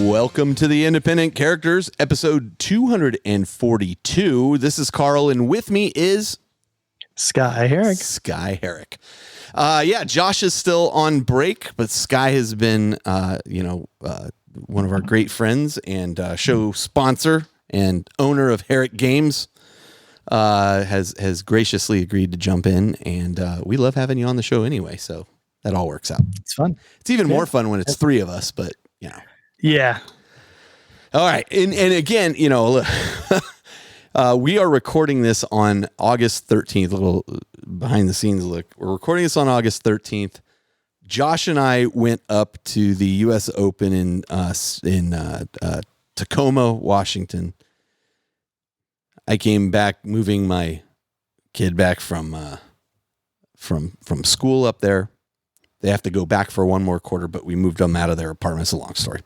Welcome to the Independent Characters, episode 242. This is Carl, and with me is Skye Herrick. Skye Herrick. Josh is still on break, but Skye has been, one of our great friends and show sponsor and owner of Herrick Games. Has graciously agreed to jump in, and we love having you on the show anyway, so that all works out. It's fun. It's even more fun when it's three of us, but you know. Yeah. All right. And again, we are recording this on August 13th, a little behind the scenes look. We're recording this on August 13th. Josh and I went up to the US Open in Tacoma, Washington. I came back moving my kid back from school up there. They have to go back for one more quarter, but we moved them out of their apartment. It's a long story.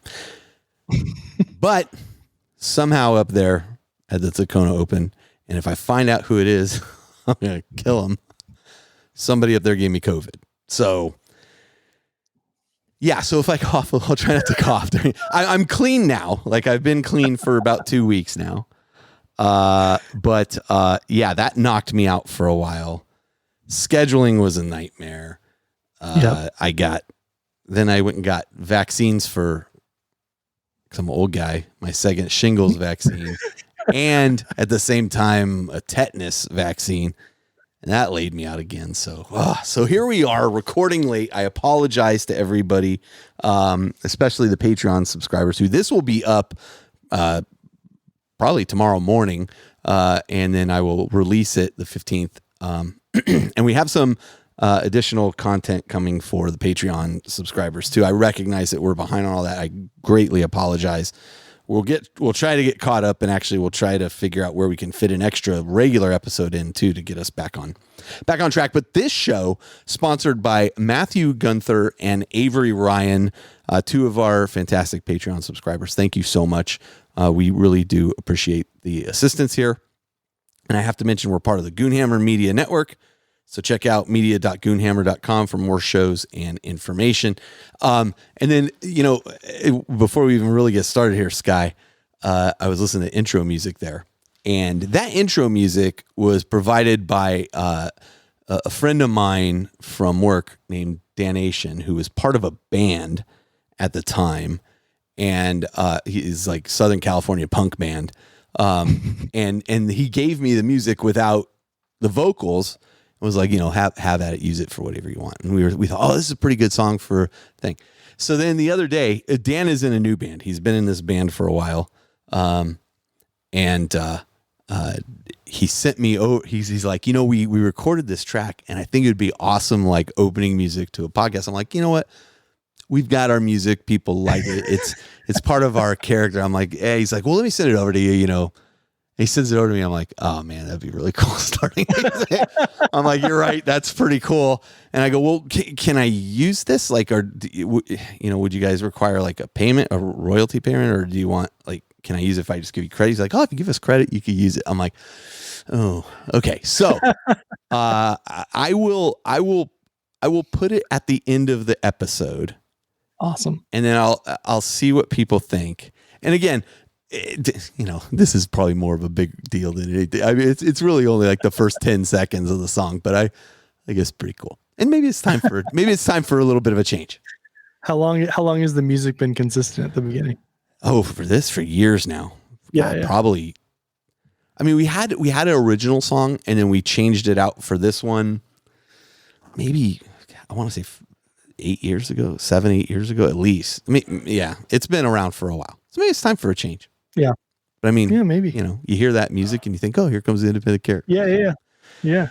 But somehow up there at the Tacoma Open, and if I find out who it is, I'm going to kill them. Somebody up there gave me COVID. So, yeah, so if I cough, I'll try not to cough. I'm clean now. Like, I've been clean for about 2 weeks now. That knocked me out for a while. Scheduling was a nightmare. Yep. Then I went and got vaccines for some old guy, my second shingles vaccine, and at the same time, a tetanus vaccine. And that laid me out again. So here we are recording late. I apologize to everybody, especially the Patreon subscribers who this will be up, probably tomorrow morning. And then I will release it the 15th. And we have some additional content coming for the Patreon subscribers too. I recognize that we're behind on all that. I greatly apologize. We'll try to get caught up, and actually we'll try to figure out where we can fit an extra regular episode in too to get us back on track. But this show sponsored by Matthew Gunther and Avery Ryan, two of our fantastic Patreon subscribers. Thank you so much. We really do appreciate the assistance here. And I have to mention we're part of the Goonhammer Media Network. So check out media.goonhammer.com for more shows and information. And then, before we even really get started here, Skye, I was listening to intro music there. And that intro music was provided by a friend of mine from work named Dan Asian, who was part of a band at the time. And he's like Southern California punk band. And he gave me the music without the vocals. Was like, have at it, use it for whatever you want. And we thought, this is a pretty good song for thing. So then the other day, Dan is in a new band. He's been in this band for a while. He sent me, he's like, we recorded this track and I think it'd be awesome, like opening music to a podcast. I'm like, you know what? We've got our music. People like it. It's part of our character. I'm like, hey, he's like, well, let me send it over to you, He sends it over to me. I'm like, oh man, that'd be really cool starting. I'm like, you're right. That's pretty cool. And I go, well, can I use this? Like, or, would you guys require like a payment, a royalty payment? Or do you want like, can I use it if I just give you credit? He's like, oh, if you give us credit, you can use it. I'm like, oh, okay. So, I will put it at the end of the episode. Awesome. And then I'll see what people think. And again, this is probably more of a big deal than anything. I mean, it's really only like the first 10 seconds of the song, but I guess it's pretty cool. And maybe it's time for a little bit of a change. How long has the music been consistent at the beginning? Oh, for years now. Yeah. Probably. I mean, we had an original song and then we changed it out for this one. Maybe I want to say 8 years ago, 7-8 years ago, at least. I mean, yeah, it's been around for a while. So maybe it's time for a change. Yeah. But I mean, yeah, maybe. You hear that music and you think, oh, here comes the independent character. Yeah.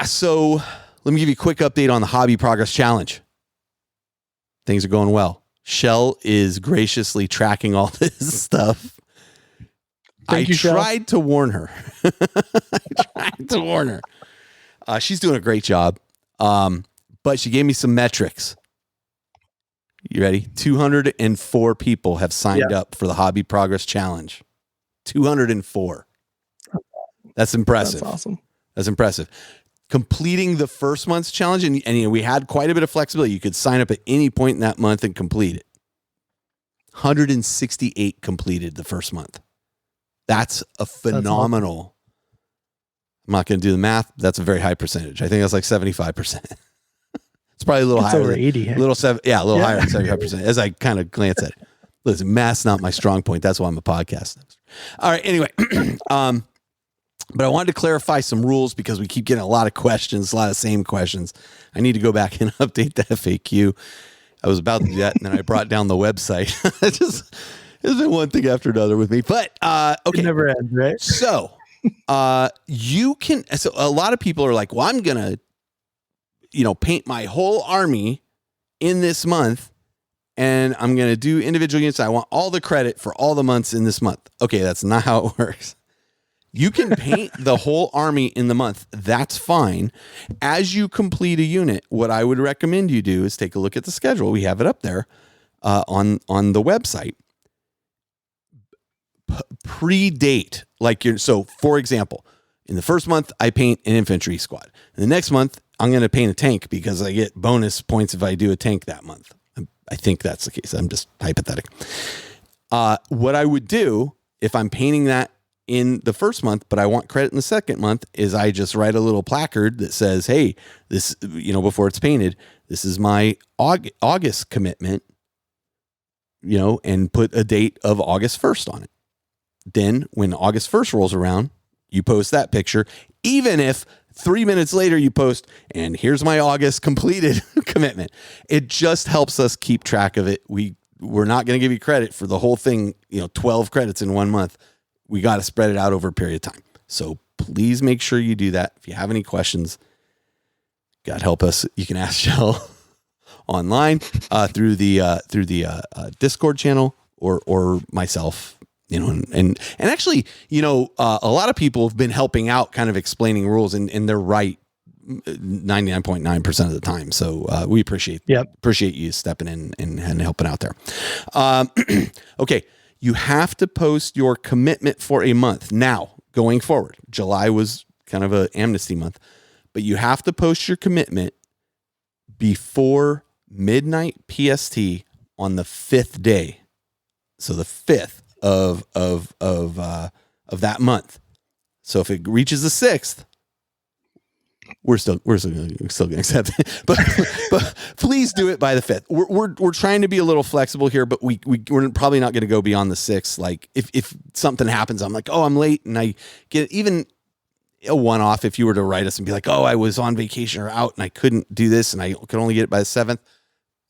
So let me give you a quick update on the Hobby Progress Challenge. Things are going well. Shell is graciously tracking all this stuff. I tried to warn her. She's doing a great job. But she gave me some metrics. You ready? 204 people have signed up for the Hobby Progress Challenge. 204. That's impressive. That's awesome. That's impressive. Completing the first month's challenge, and we had quite a bit of flexibility. You could sign up at any point in that month and complete it. 168 completed the first month. That's a phenomenal. I'm not going to do the math. That's a very high percentage. I think that's like 75%. It's probably a little higher. Over 80. A little higher than 75%. As I kind of glance at it. Listen, math's not my strong point. That's why I'm a podcast. All right. Anyway, but I wanted to clarify some rules because we keep getting a lot of questions, a lot of same questions. I need to go back and update the FAQ. I was about to do that, and then I brought down the website. It's been one thing after another with me. But okay, it never ends, right? So you can. So a lot of people are like, "Well, I'm gonna, paint my whole army in this month, and I'm gonna do individual units. I want all the credit for all the months in this month." Okay, that's not how it works. You can paint the whole army in the month. That's fine. As you complete a unit, what I would recommend you do is take a look at the schedule. We have it up there on the website. Predate, so for example, in the first month, I paint an infantry squad. In the next month, I'm going to paint a tank because I get bonus points if I do a tank that month. I think that's the case. I'm just hypothetical. What I would do if I'm painting that in the first month, but I want credit in the second month, is I just write a little placard that says, hey, this, before it's painted, this is my August commitment, and put a date of August 1st on it. Then when August 1st rolls around, you post that picture, even if 3 minutes later you post, and here's my August completed commitment. It just helps us keep track of it. We're not going to give you credit for the whole thing, 12 credits in 1 month. We got to spread it out over a period of time. So please make sure you do that. If you have any questions, God help us, you can ask Shell online through the Discord channel or myself. And actually, a lot of people have been helping out, kind of explaining rules, and they're right 99.9% of the time. So we appreciate you stepping in and helping out there. Okay. You have to post your commitment for a month. Now, going forward, July was kind of an amnesty month, but you have to post your commitment before midnight PST on the 5th day. So the 5th of that month. So if it reaches the 6th, we're still going to accept it, but please do it by the 5th. We're trying to be a little flexible here, but we're probably not going to go beyond the 6th. Like if something happens, I'm like, oh, I'm late, and I get even a one-off. If you were to write us and be like, oh, I was on vacation or out and I couldn't do this, and I could only get it by the 7th,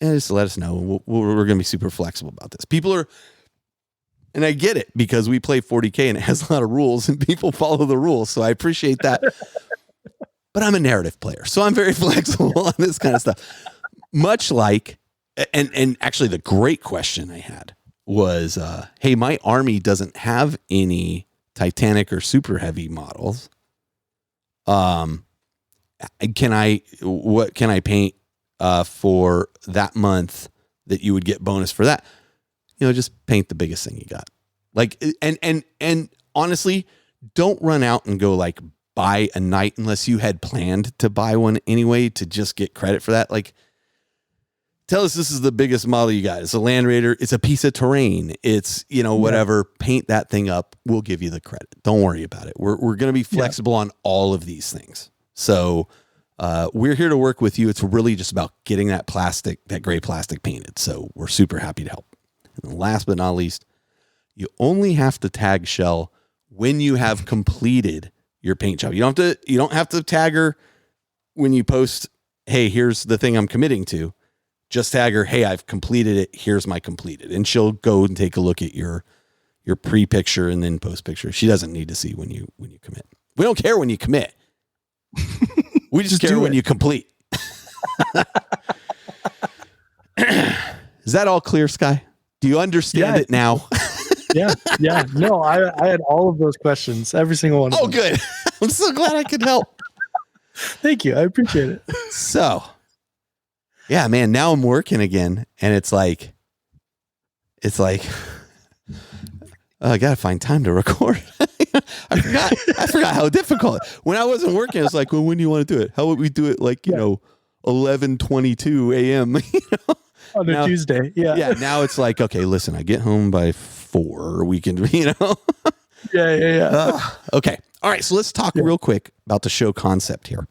just let us know. We're going to be super flexible about this. People are. And I get it because we play 40K and it has a lot of rules and people follow the rules. So I appreciate that. But I'm a narrative player, so I'm very flexible on this kind of stuff. Much like, and actually the great question I had was, hey, my army doesn't have any Titanic or super heavy models. What can I paint for that month that you would get bonus for that? Just paint the biggest thing you got. Like, and honestly, don't run out and go like buy a knight unless you had planned to buy one anyway to just get credit for that. Like, tell us this is the biggest model you got. It's a Land Raider. It's a piece of terrain. It's, whatever. Paint that thing up. We'll give you the credit. Don't worry about it. We're going to be flexible on all of these things. So we're here to work with you. It's really just about getting that gray plastic painted. So we're super happy to help. And last but not least, you only have to tag Shell when you have completed your paint job. You don't have to tag her when you post, hey, here's the thing I'm committing to. Just tag her, hey, I've completed it. Here's my completed. And she'll go and take a look at your pre-picture and then post-picture. She doesn't need to see when you commit. We don't care when you commit. We just care when you complete. Is that all clear, Skye? Do you understand it now? Yeah. No, I had all of those questions, every single one of them. Oh, good. I'm so glad I could help. Thank you. I appreciate it. So, yeah, man, now I'm working again, and it's like, I got to find time to record. I forgot how difficult. When I wasn't working, it's like, well, when do you want to do it? How would we do it? Like, 11:22 a.m. On a Tuesday. Yeah. Yeah. Now it's like, okay, listen, I get home by 4, we can, Yeah. Okay. All right. So let's talk real quick about the show concept here.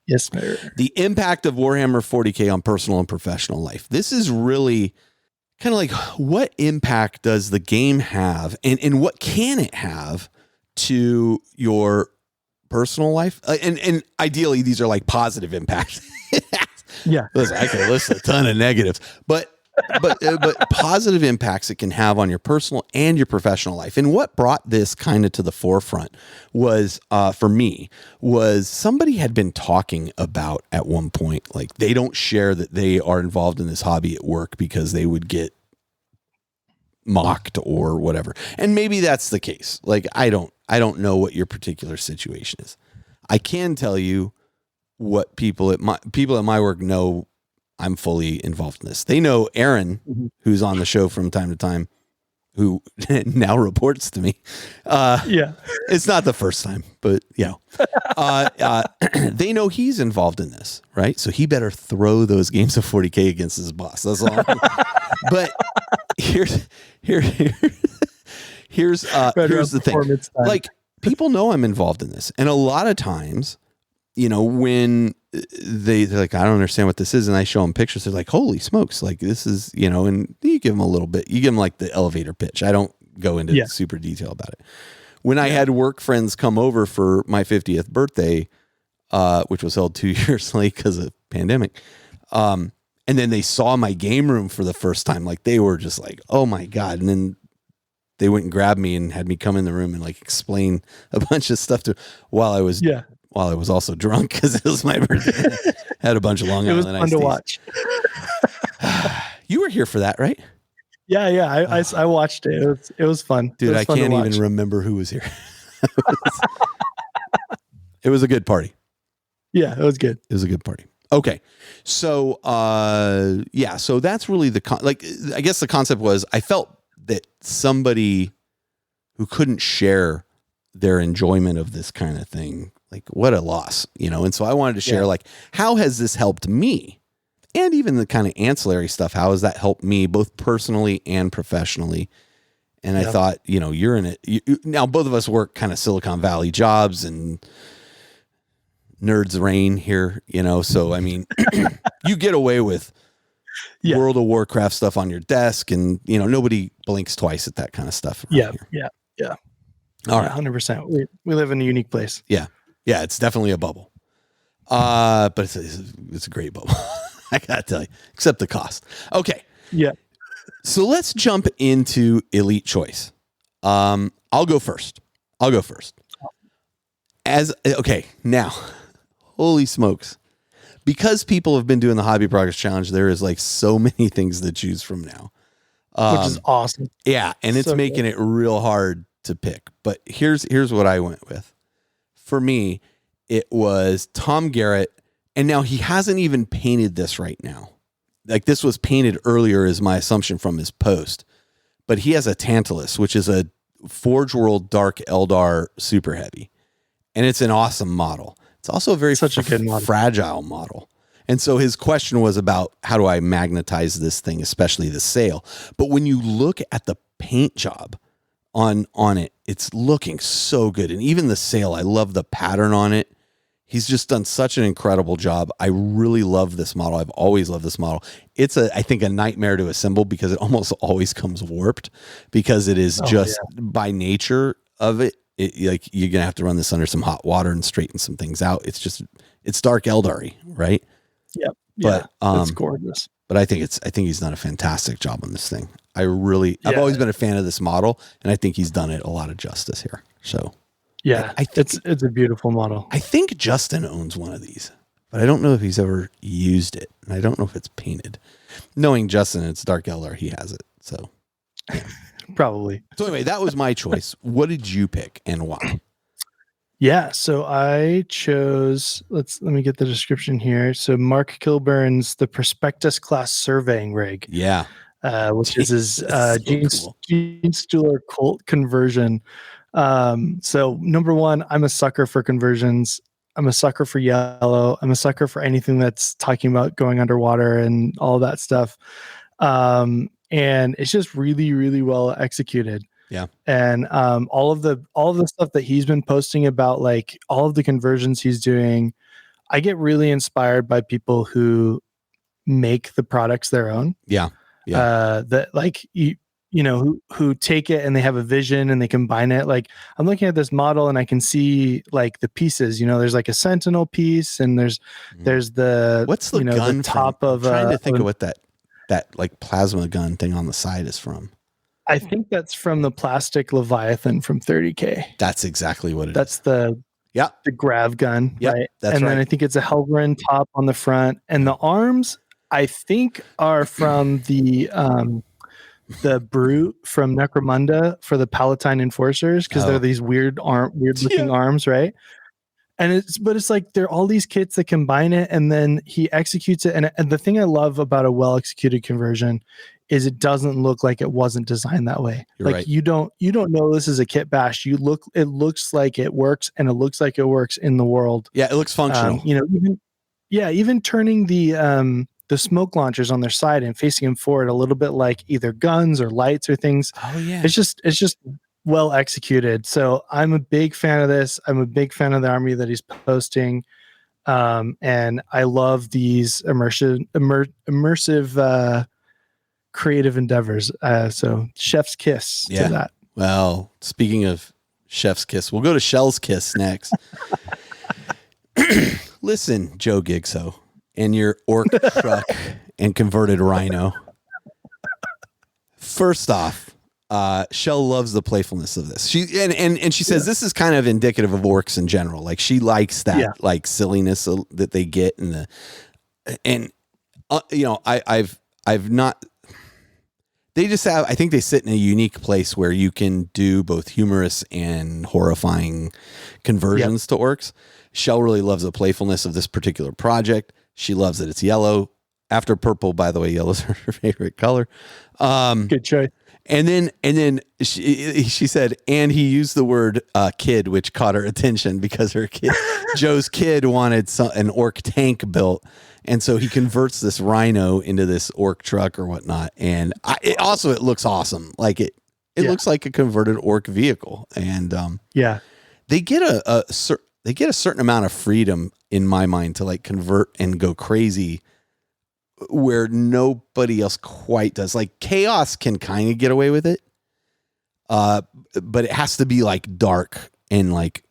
Yes, sir. The impact of Warhammer 40K on personal and professional life. This is really kind of like, what impact does the game have, and what can it have to your personal life? And ideally, these are like positive impacts. Yeah. Listen, I can list a ton of negatives, but positive impacts it can have on your personal and your professional life. And what brought this kind of to the forefront was, for me, was somebody had been talking about at one point, like they don't share that they are involved in this hobby at work because they would get mocked or whatever. And maybe that's the case. Like, I don't know what your particular situation is. I can tell you what people at my work know. I'm fully involved in this. They know Aaron, who's on the show from time to time, who now reports to me. It's not the first time, but they know he's involved in this, right? So he better throw those games of 40K against his boss. That's all. But here's the thing. Like, people know I'm involved in this, and a lot of times, when they're like, I don't understand what this is, and I show them pictures, they're like, holy smokes, like this is, and you give them a little bit, you give them like the elevator pitch. I don't go into super detail about it. When I had work friends come over for my 50th birthday, which was held 2 years late because of pandemic, and then they saw my game room for the first time, like they were just like, oh my God. And then they went and grabbed me and had me come in the room and like explain a bunch of stuff while I was also drunk because it was my birthday. Had a bunch of Long Island iced teas. It was fun to watch. You were here for that, right? Yeah. I watched it. It was fun. Dude, I can't even remember who was here. It was a good party. Yeah, it was good. It was a good party. Okay. So, so that's really I guess the concept was, I felt that somebody who couldn't share their enjoyment of this kind of thing, like, what a loss, and so I wanted to share, like, how has this helped me, and even the kind of ancillary stuff, how has that helped me both personally and professionally? And I thought, you're in it now, both of us work kind of Silicon Valley jobs and nerds reign here, so I mean, you get away with World of Warcraft stuff on your desk, and nobody blinks twice at that kind of stuff. Yeah. All right. 100%. We live in a unique place. Yeah, it's definitely a bubble. But it's a great bubble. I gotta tell you, except the cost. Okay. Yeah. So let's jump into Elite Choice. I'll go first. Now, holy smokes. Because people have been doing the Hobby Progress Challenge, there is like so many things to choose from now. Which is awesome. Yeah, and it's making it real hard to pick. But here's what I went with. For me, it was Tom Garrett, and now he hasn't even painted this right now. Like, this was painted earlier, is my assumption from his post. But he has a Tantalus, which is a Forge World Dark Eldar super heavy. And it's an awesome model. It's also a very good model. Fragile model. And so his question was about, how do I magnetize this thing, especially the sail? But when you look at the paint job on it, it's looking so good. And even the sail, I love the pattern on it. He's just done such an incredible job. I really love this model. I've always loved this model. It's I think a nightmare to assemble because it almost always comes warped, because it is by nature of it. Like, you're going to have to run this under some hot water and straighten some things out. It's dark Eldar-y, right? Yep. But it's gorgeous. But I think he's done a fantastic job on this thing. I've always been a fan of this model, and I think he's done it a lot of justice here. So yeah, it's a beautiful model. I think Justin owns one of these, but I don't know if he's ever used it, and I don't know if it's painted. Knowing Justin, it's dark Eldar, he has it. So yeah. Probably. So anyway, that was my choice. What did you pick and why? Yeah, so I chose, let me get the description here. So Mark Kilburn's the Prospectus class surveying rig. Yeah. Which is his Gene Stuhler Colt conversion. So number one, I'm a sucker for conversions. I'm a sucker for yellow. I'm a sucker for anything that's talking about going underwater and all that stuff. And it's just really, really well executed. Yeah. And all of the stuff that he's been posting about, like all of the conversions he's doing, I get really inspired by people who make the products their own. Yeah. That like you know, who take it and they have a vision and they combine it. Like I'm looking at this model and I can see like the pieces, you know, there's like a sentinel piece and there's the, what's the gun the top from? of I'm trying to think of what that like plasma gun thing on the side is from. I think that's from the plastic Leviathan from 30K. That's exactly what it that's is. the grav gun, right? That's and right. then I think it's a Helverin top on the front, and the arms I think are from the Brute from Necromunda for the Palatine Enforcers, because they're these weird looking arms, right? And it's like they're all these kits that combine it, and then he executes it. And the thing I love about a well executed conversion is it doesn't look like it wasn't designed that way. You're like right. you don't know this is a kit bash. It looks like it works, and it looks like it works in the world. Yeah, it looks functional. You know, even turning the smoke launchers on their side and facing them forward a little bit like either guns or lights or things. Oh yeah. It's just well executed. So I'm a big fan of this. I'm a big fan of the army that he's posting. And I love these immersive creative endeavors. So chef's kiss to that. Well, speaking of chef's kiss, we'll go to Shell's kiss next. Listen, Joe Gigso and your orc truck and converted rhino. First off, Shell loves the playfulness of this. She and she says this is kind of indicative of orcs in general. Like she likes that like silliness that they get you know, I've not. They just have. I think they sit in a unique place where you can do both humorous and horrifying conversions to orcs. Shell really loves the playfulness of this particular project. She loves that it's yellow. After purple, by the way, yellow's her favorite color. Good choice. And then she said, and he used the word kid, which caught her attention because her kid, Joe's kid, wanted an orc tank built. And so he converts this rhino into this orc truck or whatnot. And it looks awesome. Like it looks like a converted orc vehicle. And they get a certain amount of freedom in my mind to like convert and go crazy where nobody else quite does. Like Chaos can kind of get away with it. But it has to be like dark and like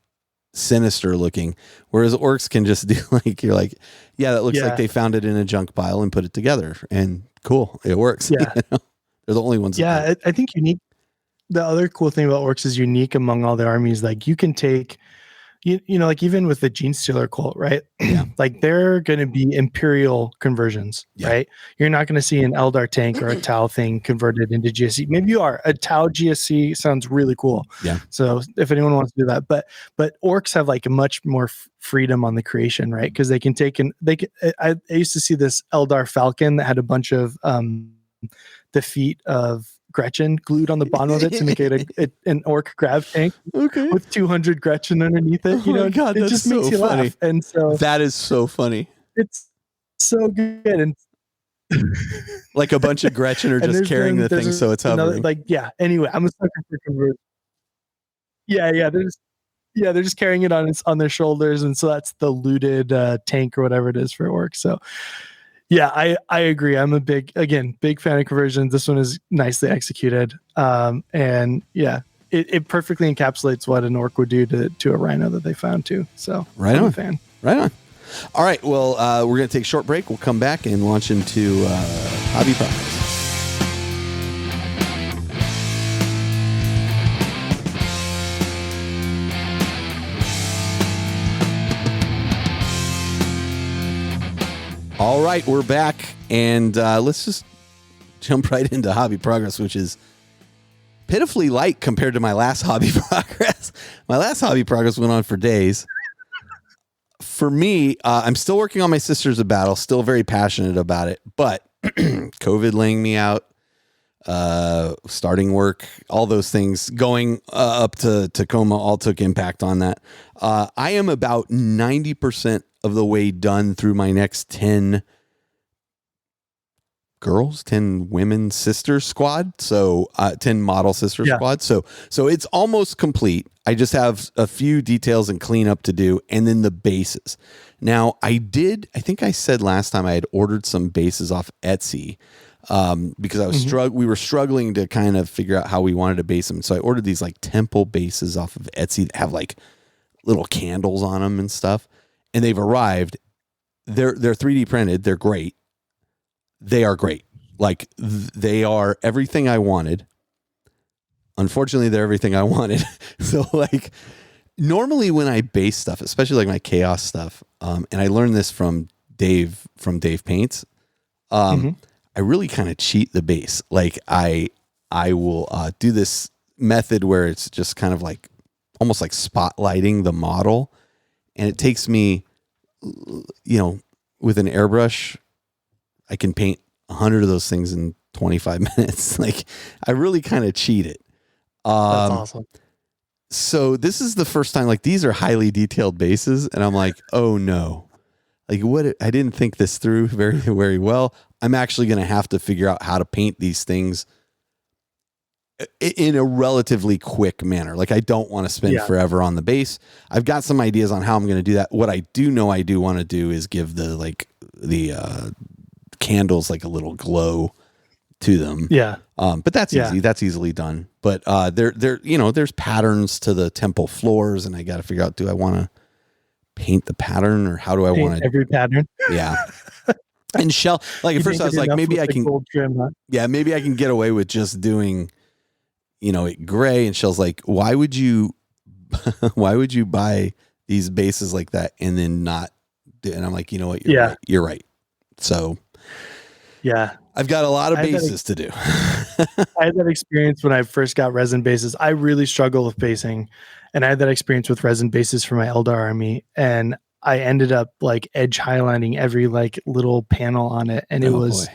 sinister looking. Whereas orcs can just do like, you're like, yeah, that looks like they found it in a junk pile and put it together and cool. It works. Yeah. You know? They're the only ones. Yeah. I think the other cool thing about orcs is unique among all the armies. Like you can take, you know, like even with the Gene Stealer cult, right? Yeah. Like they're going to be Imperial conversions, right? You're not going to see an Eldar tank or a Tau thing converted into GSC. Maybe you are. A Tau GSC sounds really cool. Yeah. So if anyone wants to do that, but orcs have like a much more freedom on the creation, right? Because they can take I used to see this Eldar Falcon that had a bunch of the feet of Gretchen glued on the bottom of it to make it an orc grab tank with 200 Gretchen underneath it. You know, God, it just makes you laugh. And so that is so funny. It's so good. And like a bunch of Gretchen are just carrying the thing, so it's hovering. Anyway, I'm a sucker for conversion. Yeah. They're just carrying it on their shoulders, and so that's the looted tank or whatever it is for orcs. So. Yeah, I agree. I'm a big fan of conversions. This one is nicely executed. And yeah, it perfectly encapsulates what an orc would do to a rhino that they found too. So I'm a fan. Right on. All right. Well, we're going to take a short break. We'll come back and launch into Hobby Progress. All right, we're back, and let's just jump right into Hobby Progress, which is pitifully light compared to my last Hobby Progress. My last Hobby Progress went on for days. For me, I'm still working on my Sisters of Battle, still very passionate about it, but COVID laying me out, starting work, all those things, going up to Tacoma, all took impact on that. I am about 90% of the way done through my next 10 women sister squad. So 10 model sister squad. So it's almost complete. I just have a few details and cleanup to do, and then the bases. Now I think I said last time I had ordered some bases off Etsy. Because I was we were struggling to kind of figure out how we wanted to base them. So I ordered these like temple bases off of Etsy that have like little candles on them and stuff. And they've arrived. They're 3D printed. They're great. They are great. Like they are everything I wanted. Unfortunately, they're everything I wanted. So like normally when I base stuff, especially like my chaos stuff, and I learned this from Dave Paints, I really kind of cheat the base. Like I will do this method where it's just kind of like almost like spotlighting the model. And it takes me, with an airbrush, I can paint 100 of those things in 25 minutes. Like I really kind of cheat it. That's awesome. So this is the first time, like these are highly detailed bases. And I'm like, oh no, like what? I didn't think this through very, very well. I'm actually going to have to figure out how to paint these things in a relatively quick manner. Like I don't want to spend forever on the base. I've got some ideas on how I'm going to do that. What I do know I do want to do is give the candles like a little glow to them. Yeah. But that's easy. That's easily done. But there's patterns to the temple floors, and I got to figure out, do I want to paint the pattern or how do I want to every pattern? Yeah. And shell, like at first I was like, maybe I can, maybe I can get away with just doing, it gray. And Shell's like, why would you buy these bases like that and then not do? And I'm like, you know what? You're right. So I've got a lot of bases to do. I had that experience when I first got resin bases. I really struggle with basing, and I had that experience with resin bases for my Eldar army, and I ended up like edge highlighting every like little panel on it, and it was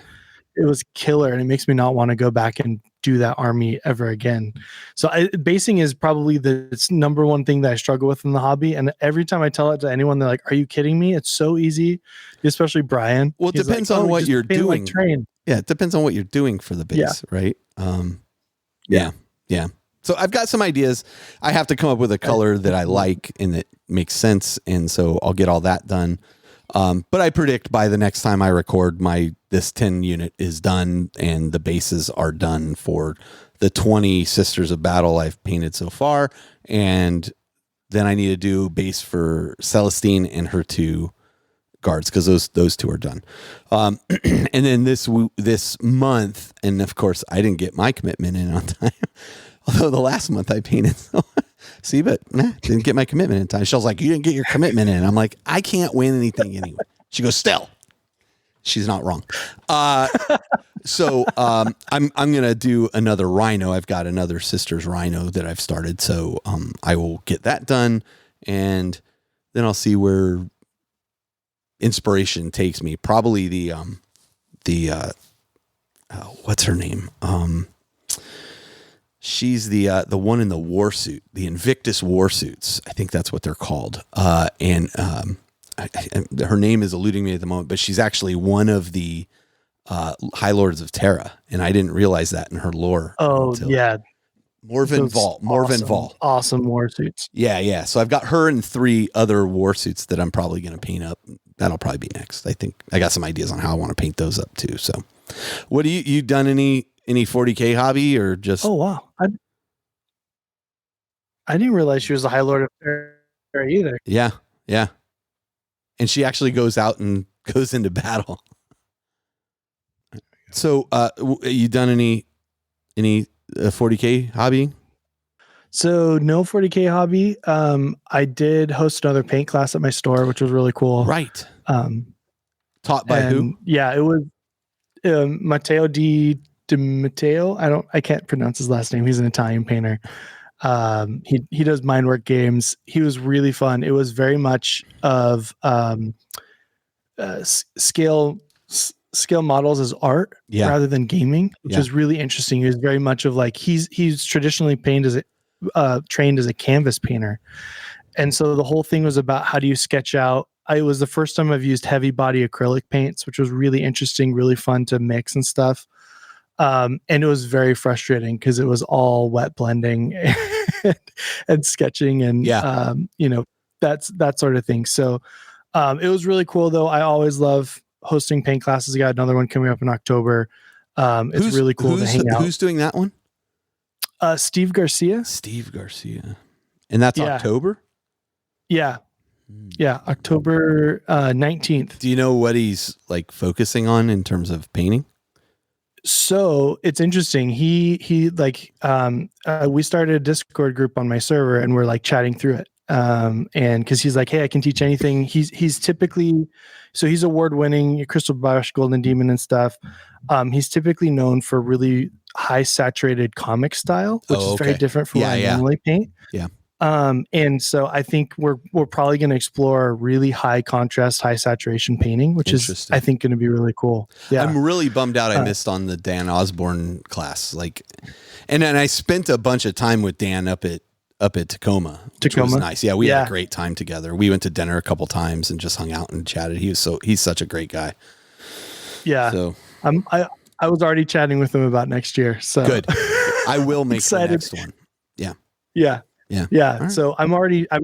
killer, and it makes me not want to go back and do that army ever again. So basing is probably the number one thing that I struggle with in the hobby, and every time I tell it to anyone, they're like, "Are you kidding me? It's so easy." Especially Brian. Well, it depends on what you're doing. Train. Yeah, it depends on what you're doing for the base, right? Yeah. So I've got some ideas. I have to come up with a color that I like and that makes sense, and so I'll get all that done. But I predict by the next time I record, this 10 unit is done, and the bases are done for the 20 Sisters of Battle I've painted so far, and then I need to do base for Celestine and her 2 guards, because those 2 are done. And then this month, and of course I didn't get my commitment in on time. Although the last month I painted, didn't get my commitment in time. Shell's like, you didn't get your commitment in. I'm like, I can't win anything anyway. She goes, still. She's not wrong. So I'm gonna do another rhino. I've got another Sisters rhino that I've started, so I will get that done, and then I'll see where inspiration takes me. Probably the what's her name? She's the one in the war suit, the Invictus war suits. I think that's what they're called. And her name is eluding me at the moment, but she's actually one of the High Lords of Terra, and I didn't realize that in her lore. Morven Vol. Awesome war suits. Yeah. So I've got her and 3 other war suits that I'm probably going to paint up. That'll probably be next. I think I got some ideas on how I want to paint those up too. So, what do you done any 40K hobby or just? Oh wow, I didn't realize she was a High Lord of Terra either. Yeah, and she actually goes out and goes into battle. So, you done any 40K hobby? So no 40K hobby. I did host another paint class at my store, which was really cool. Right. Taught by who? Yeah, it was Matteo Di Matteo. I can't pronounce his last name. He's an Italian painter. He does Mindwork games. He was really fun. It was very much of scale scale models as art rather than gaming, which is really interesting. He was very much of like he's traditionally trained as a canvas painter, and so the whole thing was about how do you sketch out. It was the first time I've used heavy body acrylic paints, which was really interesting, really fun to mix and stuff. And it was very frustrating because it was all wet blending and sketching and that sort of thing. So it was really cool though. I always love hosting paint classes. I got another one coming up in October. It's really cool to hang out. Who's doing that one? Steve Garcia. And that's October? Yeah. Yeah. October 19th. Do you know what he's like focusing on in terms of painting? So it's interesting. He like, we started a Discord group on my server and we're like chatting through it. And cause he's like, hey, I can teach anything. He's typically, so he's award winning Crystal Brush, Golden Demon and stuff. He's typically known for really high saturated comic style, which is very different from what I normally paint. Yeah. And so I think we're probably going to explore really high contrast, high saturation painting, which is I think going to be really cool. Yeah. I'm really bummed out I missed on the Dan Osborne class. Like, and then I spent a bunch of time with Dan up at Tacoma, which was nice. Yeah. We had a great time together. We went to dinner a couple times and just hung out and chatted. He's such a great guy. Yeah. So I was already chatting with him about next year. So good. I will make the next one. Yeah. Yeah. Yeah. Yeah. Right. So I'm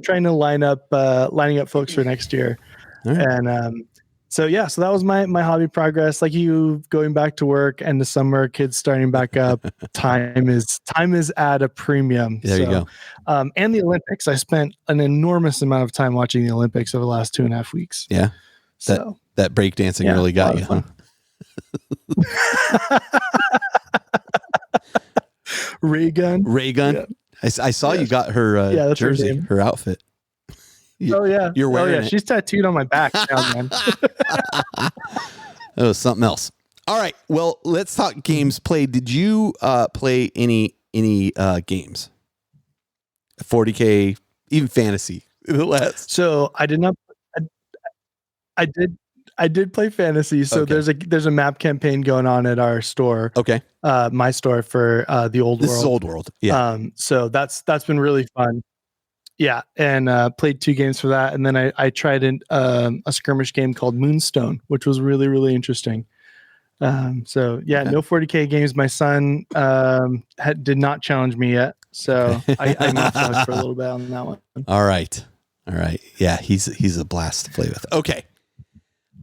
trying to lining up folks for next year. Right. And so that was my hobby progress. Like you going back to work and the summer, kids starting back up, time is at a premium. There you go. And the Olympics. I spent an enormous amount of time watching the Olympics over the last 2.5 weeks. Yeah. That breakdancing really got you, huh? Ray gun. Yeah. I saw you got her jersey, her outfit. You're wearing it. She's tattooed on my back now, man. That was something else. All right. Well, let's talk games played. Did you play any games? 40K, even fantasy. So I did not. I did play fantasy. So there's a map campaign going on at our store. Okay. My store for the old world. This is old world. Yeah. So that's been really fun. Yeah. And played 2 games for that. And then I tried a skirmish game called Moonstone, which was really, really interesting. No 40K games. My son did not challenge me yet. So I knocked out for a little bit on that one. All right. Yeah. He's a blast to play with. Okay.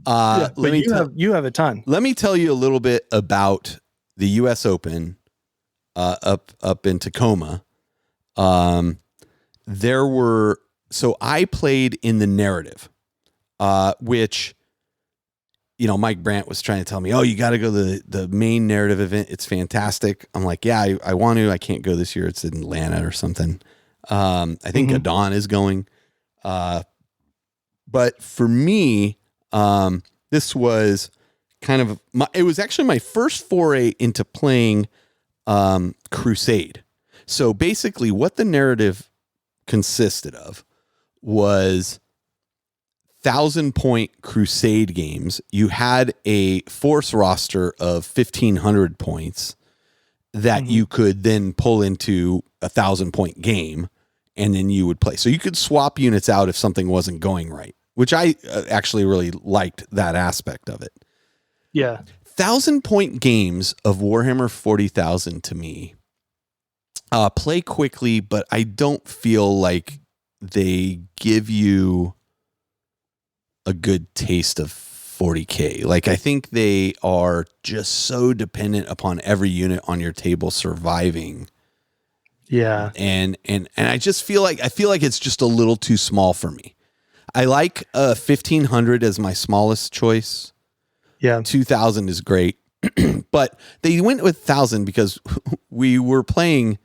You have a ton. Let me tell you a little bit about the U.S. Open up in Tacoma. I played in the narrative, which, Mike Brandt was trying to tell me, oh, you got to go to the main narrative event. It's fantastic. I'm like, yeah, I want to. I can't go this year. It's in Atlanta or something. I think Adon is going. But for me, this was kind of it was actually my first foray into playing Crusade. So basically what the narrative consisted of was 1,000-point Crusade games. You had a force roster of 1,500 points that you could then pull into a 1,000-point game, and then you would play. So you could swap units out if something wasn't going right, which I actually really liked that aspect of it. Yeah. 1,000-point games of Warhammer 40,000 to me play quickly, but I don't feel like they give you a good taste of 40K. Like, I think they are just so dependent upon every unit on your table surviving. Yeah. And I just feel like it's just a little too small for me. I like 1,500 as my smallest choice. Yeah. 2,000 is great. But they went with 1,000 because we were playing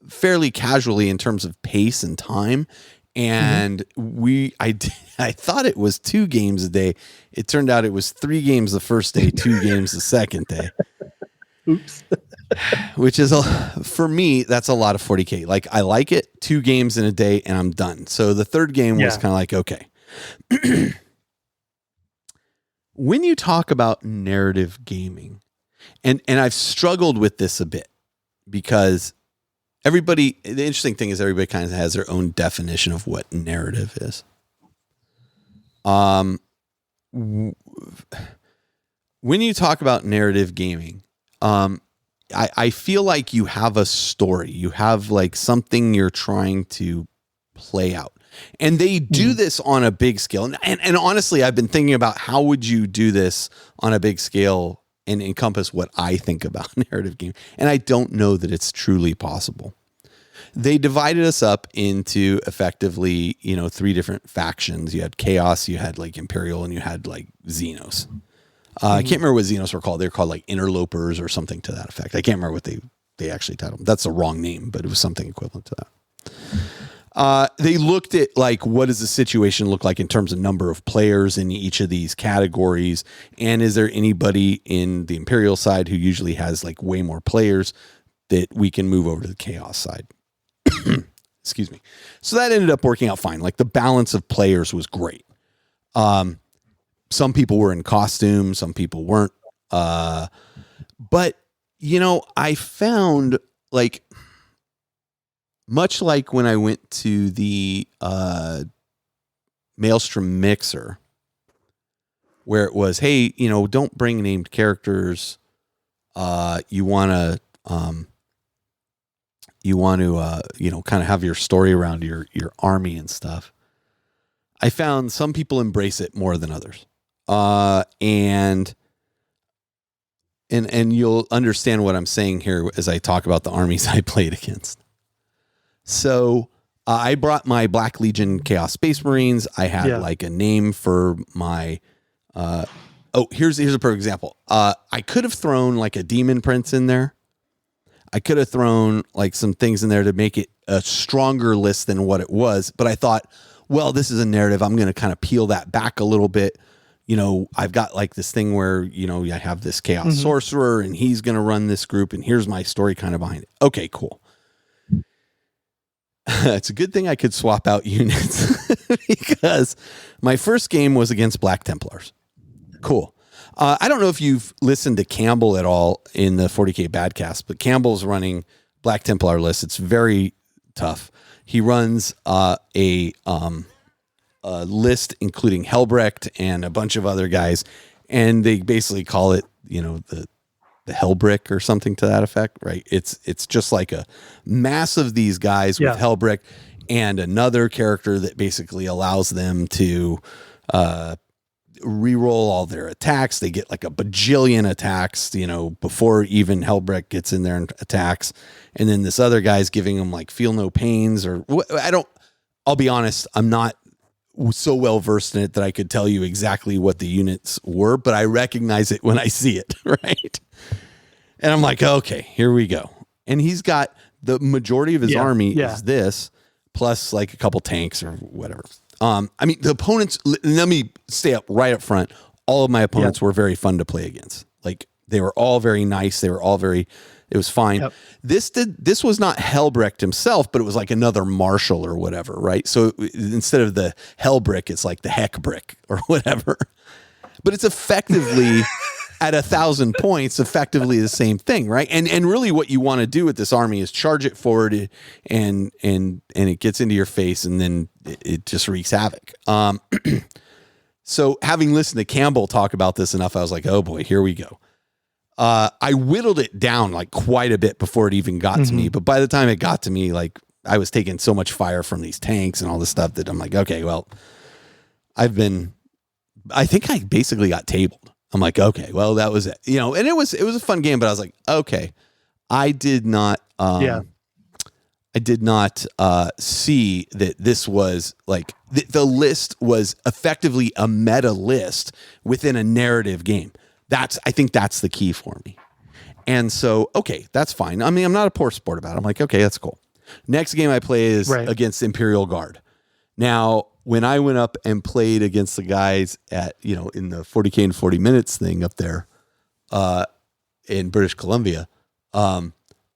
fairly casually in terms of pace and time. And I thought it was 2 games a day. It turned out it was 3 games the first day, 2 games the second day. Oops. Which is, for me, that's a lot of 40K. Like, I like it, 2 games in a day and I'm done. So the third game was kind of like, okay. when you talk about narrative gaming, and I've struggled with this a bit because the interesting thing is everybody kind of has their own definition of what narrative is. When you talk about narrative gaming, I feel like you have a story, you have like something you're trying to play out. And they do this on a big scale. And honestly, I've been thinking about how would you do this on a big scale and encompass what I think about narrative game. And I don't know that it's truly possible. They divided us up into effectively, 3 different factions. You had Chaos, you had like Imperial, and you had like Xenos. I can't remember what Xenos were called. They were called like Interlopers or something to that effect. I can't remember what they actually titled them. That's the wrong name, but it was something equivalent to that. They looked at like, what does the situation look like in terms of number of players in each of these categories? And is there anybody in the Imperial side who usually has like way more players that we can move over to the Chaos side? Excuse me. So that ended up working out fine. Like the balance of players was great. Some people were in costume, some people weren't. But I found like, much like when I went to the Maelstrom Mixer, where it was, hey, don't bring named characters. You want to, kind of have your story around your army and stuff. I found some people embrace it more than others, and you'll understand what I'm saying here as I talk about the armies I played against. So I brought my Black Legion Chaos Space Marines. I had like a name for my, here's a perfect example. I could have thrown like a Demon Prince in there. I could have thrown like some things in there to make it a stronger list than what it was. But I thought, well, this is a narrative. I'm going to kind of peel that back a little bit. I've got like this thing where, I have this Chaos Sorcerer and he's going to run this group and here's my story kind of behind it. Okay, cool. It's a good thing I could swap out units because my first game was against Black Templars. Cool. I don't know if you've listened to Campbell at all in the 40K Badcast, but Campbell's running Black Templar list. It's very tough. He runs a list including Helbrecht and a bunch of other guys, and they basically call it, the Hellbrick or something to that effect, right? It's just like a mass of these guys with Hellbrick and another character that basically allows them to reroll all their attacks. They get like a bajillion attacks, before even Hellbrick gets in there and attacks. And then this other guy's giving them like feel no pains or I'll be honest, I'm not so well versed in it that I could tell you exactly what the units were, but I recognize it when I see it, right? And I'm like, okay, here we go. And he's got the majority of his army is this, plus like a couple tanks or whatever. The opponents, let me stay up right up front. All of my opponents were very fun to play against. Like they were all very nice. They were all it was fine. Yep. This was not Helbrecht himself, but it was like another marshal or whatever, right? So instead of the Hellbrick, it's like the Heckbrick or whatever. But it's effectively at 1,000 points, effectively the same thing, right? And really, what you want to do with this army is charge it forward, and it gets into your face, and then it just wreaks havoc. So, having listened to Campbell talk about this enough, I was like, oh boy, here we go. I whittled it down like quite a bit before it even got to me, but by the time it got to me, like I was taking so much fire from these tanks and all this stuff that I'm like, okay, well, I think I basically got tabled. I'm like, okay, well, that was it, and it was a fun game, but I was like, okay, I did not see that this was like the list was effectively a meta list within a narrative game. I think that's the key for me. And so, okay, that's fine. I mean, I'm not a poor sport about it. I'm like, okay, that's cool. Next game I play is against Imperial Guard. Now, when I went up and played against the guys at, in the 40K and 40 minutes thing up there in British Columbia, I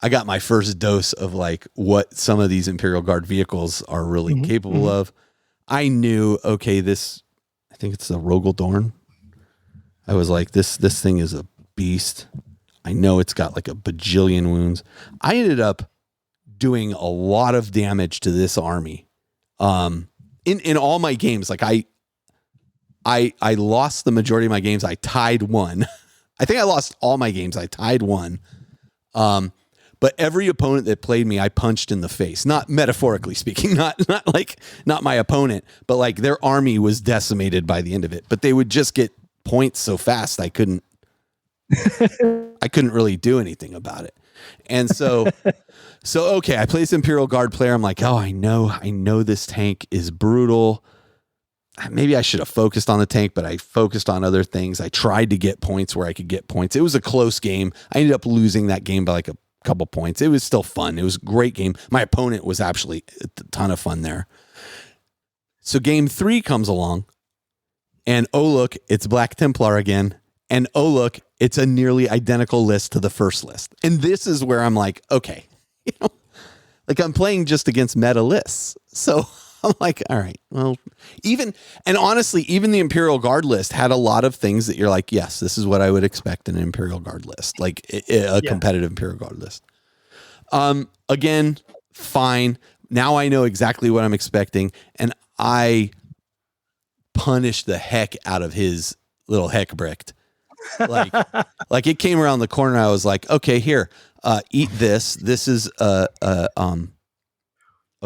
got my first dose of like what some of these Imperial Guard vehicles are really capable of. I knew, okay, I think it's the Rogel Dorn. I was like, this thing is a beast. I know it's got like a bajillion wounds. I ended up doing a lot of damage to this army. In all my games, like I lost the majority of my games. I tied one. I think I lost all my games. I tied one. But every opponent that played me, I punched in the face. Not metaphorically speaking, not my opponent, but like their army was decimated by the end of it. But they would just get points so fast I couldn't really do anything about it. And so okay, I play this Imperial Guard player. I'm like, oh, I know this tank is brutal. Maybe I should have focused on the tank, but I focused on other things. I tried to get points where I could get points. It was a close game. I ended up losing that game by like a couple points. It was still fun. It was a great game. My opponent was actually a ton of fun there. So game 3 comes along, and oh look, it's Black Templar again. And oh look, it's a nearly identical list to the first list. And this is where I'm like, okay, like I'm playing just against meta lists. So I'm like, all right, well, honestly, even the Imperial Guard list had a lot of things that you're like, yes, this is what I would expect in an Imperial Guard list, like a competitive Imperial Guard list. Again, fine. Now I know exactly what I'm expecting, and I punished the heck out of his little heck bricked. Like it came around the corner. I was like, okay, here, eat this. This is a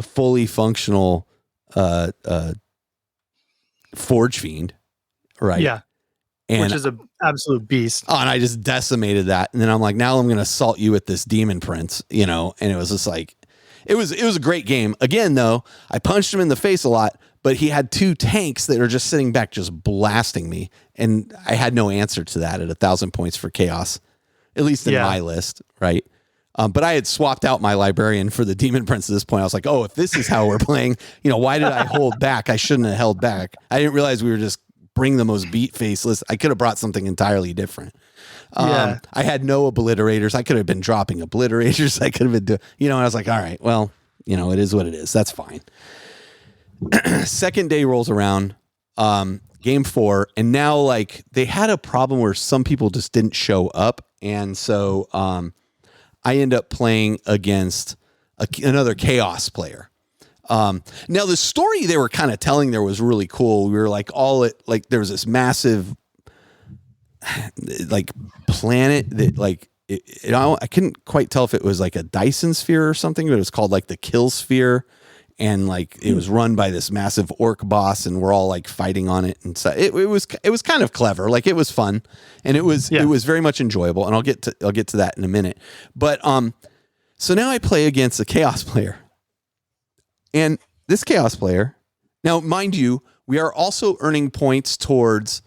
fully functional Forge Fiend, right? Yeah. And, which is an absolute beast. Oh, and I just decimated that. And then I'm like, now I'm going to assault you with this Demon Prince, and it was just like, it was a great game. Again, though, I punched him in the face a lot, but he had 2 tanks that are just sitting back, just blasting me. And I had no answer to that at 1,000 points for chaos, at least in my list, right? But I had swapped out my librarian for the Demon Prince at this point. I was like, oh, if this is how we're playing, why did I hold back? I shouldn't have held back. I didn't realize we were just bring the most beat faceless. I could have brought something entirely different. I had no obliterators. I could have been dropping obliterators. I could have been and I was like, all right, well, it is what it is. That's fine. Second day rolls around, game 4. And now like they had a problem where some people just didn't show up. And so, I end up playing against another chaos player. Now the story they were kind of telling there was really cool. We were like there was this massive like planet that like I couldn't quite tell if it was like a Dyson sphere or something, but it was called like the Kill Sphere. And like it was run by this massive orc boss, and we're all like fighting on it, and so it was kind of clever, like it was fun, and it was very much enjoyable. And I'll get to that in a minute. But so now I play against a chaos player, and this chaos player, now mind you, we are also earning points towards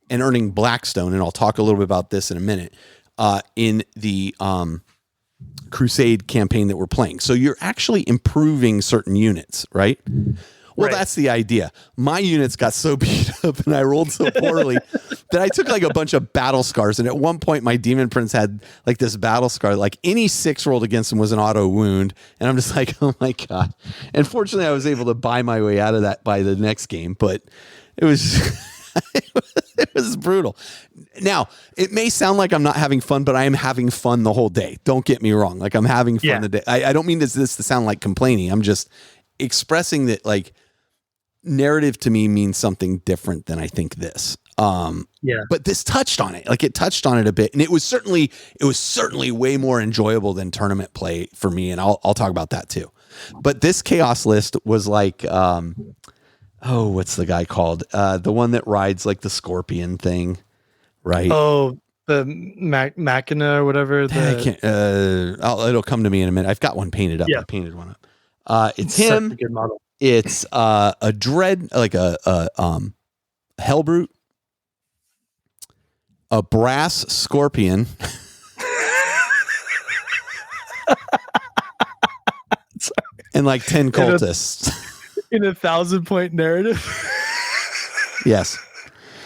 and earning Blackstone, and I'll talk a little bit about this in a minute. In the Crusade campaign that we're playing. So you're actually improving certain units, right? Well, that's the idea. My units got so beat up and I rolled so poorly that I took like a bunch of battle scars. And at one point my Demon Prince had like this battle scar, like any 6 rolled against him was an auto wound. And I'm just like, oh my God. And fortunately I was able to buy my way out of that by the next game, but it was, it was brutal. Now, it may sound like I'm not having fun, but I am having fun the whole day. Don't get me wrong. Like I'm having fun the day. I don't mean this to sound like complaining. I'm just expressing that like narrative to me means something different than I think this. But this touched on it. Like it touched on it a bit. And it was certainly way more enjoyable than tournament play for me. And I'll talk about that too. But this chaos list was like, what's the guy called? The one that rides like the scorpion thing, right? Oh, the Machina or whatever. It'll come to me in a minute. I've got one painted up. I painted one up. It's him. Such a good model. It's a dread, like a Hellbrute, a brass scorpion. And like 10 cultists. In a 1,000-point narrative. Yes.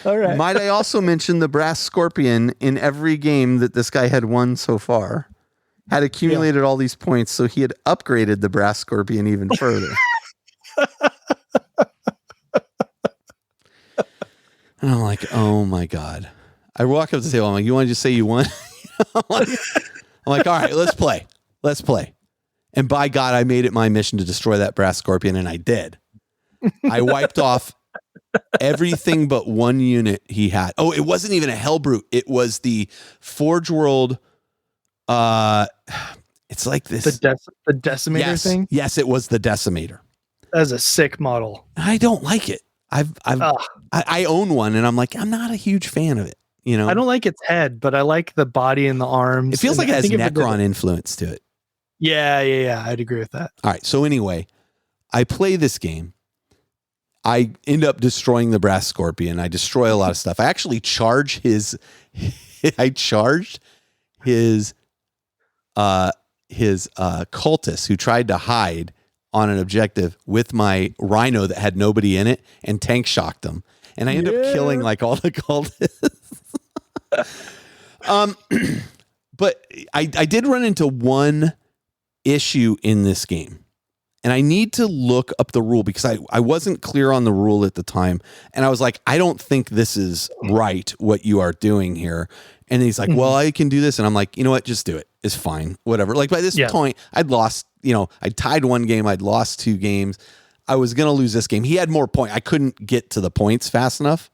All right. Might I also mention the brass scorpion in every game that this guy had won so far had accumulated all these points, so he had upgraded the brass scorpion even further. And I'm like, oh my God. I walk up to the table. I'm like, you want to just say you won? I'm like, all right, let's play. Let's play. And by God, I made it my mission to destroy that brass scorpion, and I did. I wiped off everything but one unit he had. Oh, it wasn't even a Hellbrute. It was the Forge World. It's like this. The Decimator thing? Yes, it was the Decimator. That's a sick model. I don't like it. I own one, and I'm like, I'm not a huge fan of it. You know, I don't like its head, but I like the body and the arms. It feels like it has Necron influence to it. Yeah. I'd agree with that. All right. So anyway, I play this game. I end up destroying the brass scorpion. I destroy a lot of stuff. I actually charge his. I charged his cultist who tried to hide on an objective with my rhino that had nobody in it, and tank shocked him. And I end up killing like all the cultists. But I did run into one issue in this game, and I need to look up the rule because I wasn't clear on the rule at the time. And I was like, I don't think this is right, what you are doing here. And he's like, well, I can do this. And I'm like, you know what? Just do it. It's fine. Whatever. Like by this point, I'd lost, I tied one game. I'd lost 2 games. I was going to lose this game. He had more points. I couldn't get to the points fast enough.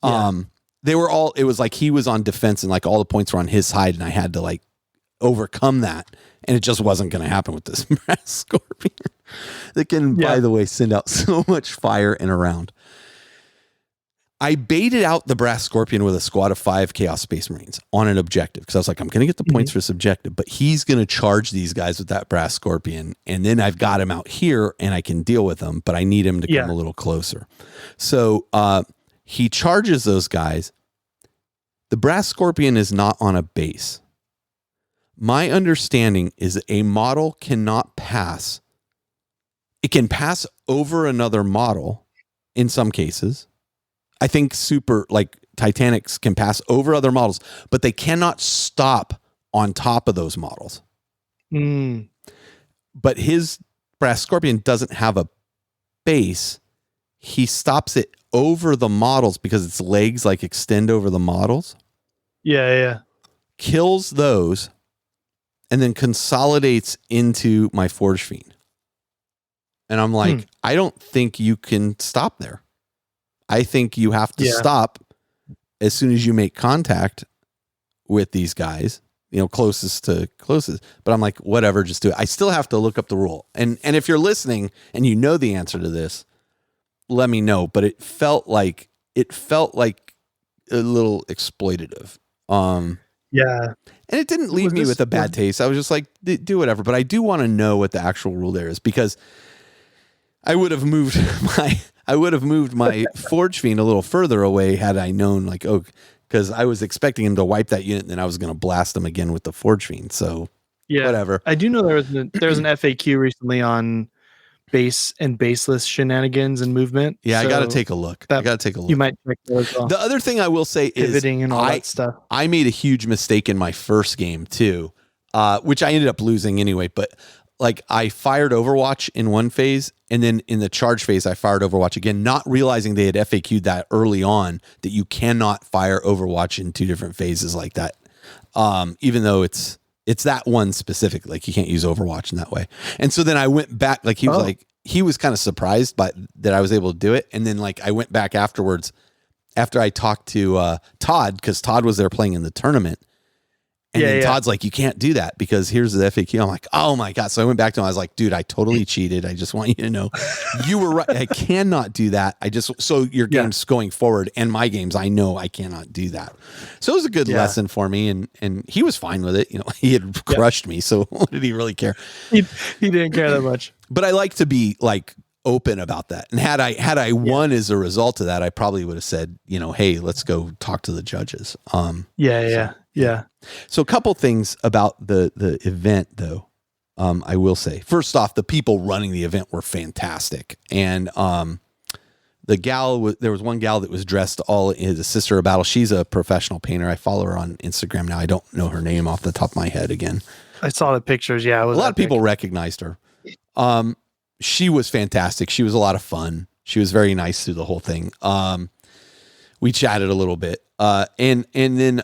Yeah. It was like he was on defense and like all the points were on his side, and I had to like overcome that. And it just wasn't going to happen with this brass scorpion that can, by the way, send out so much fire in a round. I baited out the brass scorpion with a squad of 5 Chaos Space Marines on an objective because I was like, I'm going to get the points for this objective, but he's going to charge these guys with that brass scorpion. And then I've got him out here and I can deal with him, but I need him to come a little closer. So he charges those guys. The brass scorpion is not on a base. My understanding is that a model cannot pass. It can pass over another model in some cases. I think Titanics can pass over other models, but they cannot stop on top of those models. But his brass scorpion doesn't have a base. He stops it over the models because its legs like extend over the models. Yeah. Kills those and then consolidates into my Forge Fiend. And I'm like, I don't think you can stop there. I think you have to stop as soon as you make contact with these guys, closest. But I'm like, whatever, just do it. I still have to look up the rule. And if you're listening and you know the answer to this, let me know. But it felt like a little exploitative. And it didn't leave me with a bad taste. I was just like, do whatever. But I do want to know what the actual rule there is, because I would have moved my Forge Fiend a little further away had I known, because I was expecting him to wipe that unit and then I was going to blast him again with the Forge Fiend. So whatever. I do know there was an FAQ recently on base and baseless shenanigans and movement. Yeah, so I got to take a look. You might check those as well. The other thing I will say is pivoting and all that stuff. I made a huge mistake in my first game too, which I ended up losing anyway. But I fired Overwatch in one phase, and then in the charge phase, I fired Overwatch again, not realizing they had FAQ'd that early on that you cannot fire Overwatch in 2 different phases like that. Even though it's that one specific, you can't use Overwatch in that way. And so then I went back, he was kind of surprised by that I was able to do it. And then I went back afterwards after I talked to Todd, because Todd was there playing in the tournament. And then Todd's like, you can't do that because here's the FAQ. I'm like, oh my God. So I went back to him. I was like, dude, I totally cheated. I just want you to know you were right. I cannot do that. So your games going forward and my games, I know I cannot do that. So it was a good lesson for me. And he was fine with it. He had crushed me. So what did he really care? He didn't care that much. But I like to be open about that. And had I won as a result of that, I probably would have said, hey, let's go talk to the judges. So a couple things about the event, though. I will say, first off, the people running the event were fantastic. And there was one gal that was dressed all as a Sister of Battle. She's a professional painter. I follow her on Instagram now. I don't know her name off the top of my head again. I saw the pictures. Yeah. A lot of people recognized her. She was fantastic. She was a lot of fun. She was very nice through the whole thing. We chatted a little bit. And then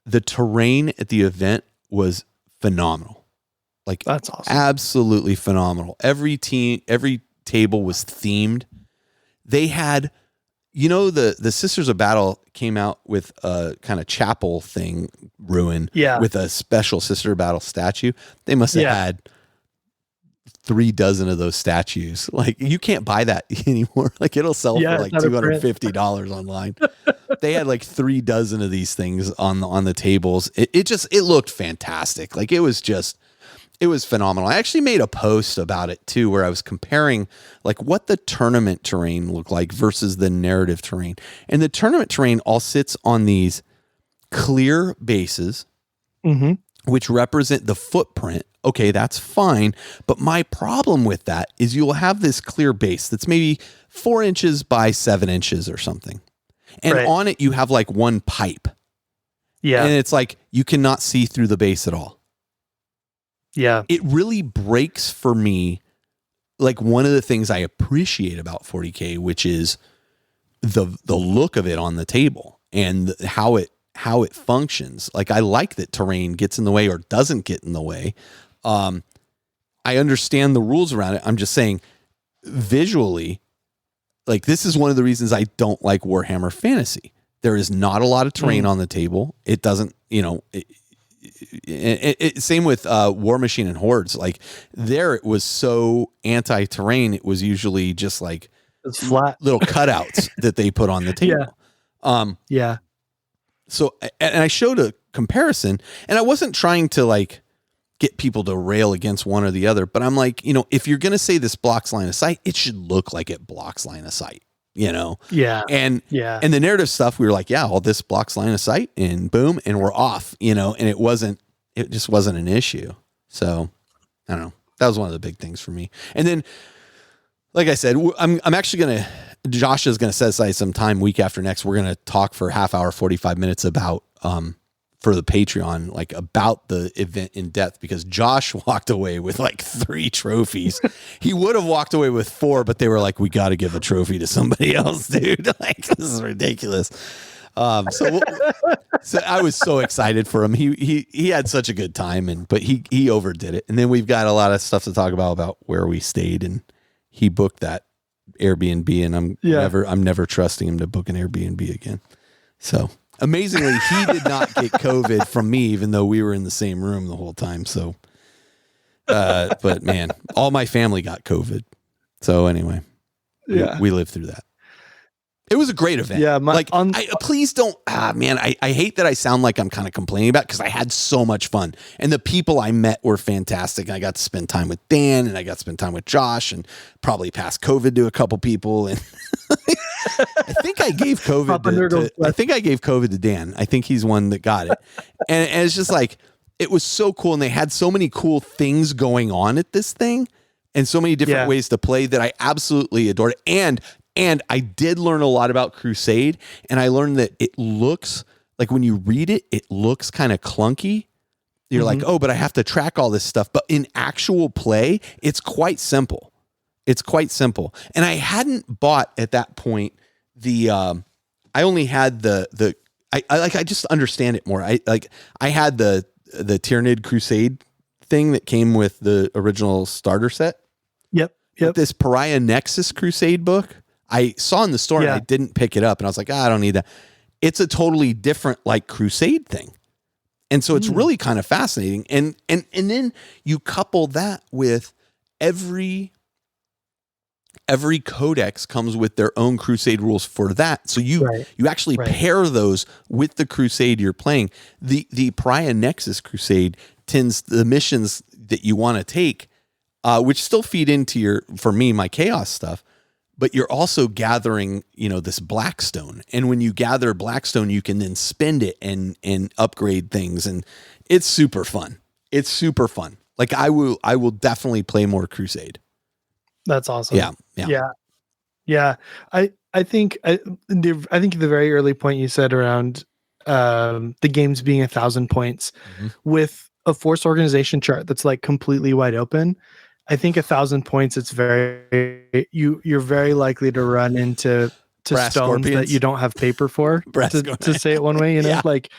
the terrain at the event was phenomenal. Like, that's awesome. Absolutely phenomenal. Every table was themed. They had, the Sisters of Battle came out with a kind of chapel thing ruin with a special Sister of Battle statue. They must have had 3 dozen of those statues. Like, you can't buy that anymore. Like, it'll sell for like $250 online. They had like 3 dozen of these things on the tables. It looked fantastic. Like, it was phenomenal. I actually made a post about it too, where I was comparing like what the tournament terrain looked like versus the narrative terrain. And the tournament terrain all sits on these clear bases, which represent the footprint. Okay, that's fine. But my problem with that is you'll have this clear base that's maybe 4 inches by 7 inches or something. And on it, you have like one pipe. Yeah. And it's like, you cannot see through the base at all. Yeah. It really breaks for me, like, one of the things I appreciate about 40K, which is the look of it on the table and how it functions. Like, I like that terrain gets in the way or doesn't get in the way. I understand the rules around it. I'm just saying, visually, like, this is one of the reasons I don't like Warhammer Fantasy. There is not a lot of terrain on the table. It doesn't, same with War Machine and Hordes. Like, there it was so anti-terrain. It was usually just like it's flat little cutouts that they put on the table. Yeah. So, and I showed a comparison, and I wasn't trying to like get people to rail against one or the other, but I'm like, if you're going to say this blocks line of sight, it should look like it blocks line of sight, Yeah. And the narrative stuff, we were like, all this blocks line of sight, and boom, and we're off, and it just wasn't an issue. So I don't know. That was one of the big things for me. And then, like I said, I'm actually Josh is going to set aside some time week after next. We're going to talk for a half hour, 45 minutes about, for the Patreon, like, about the event in depth, because Josh walked away with like 3 trophies. He would have walked away with 4, but they were like, we got to give a trophy to somebody else, dude. Like, this is ridiculous. So I was so excited for him. He had such a good time, but he overdid it. And then we've got a lot of stuff to talk about where we stayed, and he booked that Airbnb, and I'm never trusting him to book an Airbnb again. So amazingly, he did not get COVID from me, even though we were in the same room the whole time. So, but man, all my family got COVID. So anyway, we lived through that. It was a great event. Yeah, please don't. Man, I hate that I sound like I'm kind of complaining about it, because I had so much fun, and the people I met were fantastic. I got to spend time with Dan, and I got to spend time with Josh, and probably pass COVID to a couple people. And I think I gave COVID to Dan. I think he's one that got it, and it's just like, it was so cool, and they had so many cool things going on at this thing, and so many different ways to play that I absolutely adored it. And I did learn a lot about Crusade, and I learned that it looks like, when you read it, it looks kind of clunky. You're like, oh, but I have to track all this stuff. But in actual play, it's quite simple. And I hadn't bought at that point I only had I just understand it more. I had the Tyranid Crusade thing that came with the original starter set. Yep. But this Pariah Nexus Crusade book, I saw in the store, and I didn't pick it up, and I was like, I don't need that. It's a totally different, like, Crusade thing. And so it's really kind of fascinating. And then you couple that with every codex comes with their own Crusade rules for that. So you actually pair those with the Crusade you're playing. The Pariah Nexus Crusade the missions that you want to take, which still feed into my Chaos stuff. But you're also gathering, this Blackstone. And when you gather Blackstone, you can then spend it and upgrade things. And it's super fun. Like, I will definitely play more Crusade. That's awesome. Yeah. I think the very early point you said around the games being 1,000 points with a force organization chart that's like completely wide open. I think 1,000 points, it's you're very likely to run into to Brass stones scorpions. that you don't have paper for, to say it one way, you know, Yeah. like,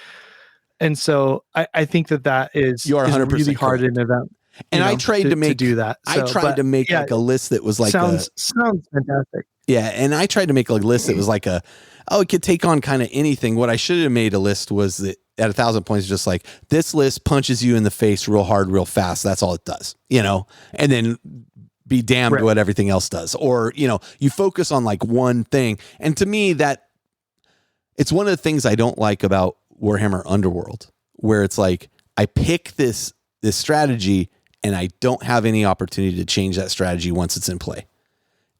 and so I think that is, You are 100% really hard correct. in an event. And I tried to do that. So, I tried to make like a list that was like sounds fantastic. Yeah, and I tried to make a list that was like it could take on kind of anything. What I should have made a list was that at 1,000 points, just like this list punches you in the face real hard, real fast. That's all it does, you know, and then be damned what everything else does. Or, you know, you focus on like one thing. And to me, that it's one of the things I don't like about Warhammer Underworld, where it's like I pick this strategy and I don't have any opportunity to change that strategy once it's in play.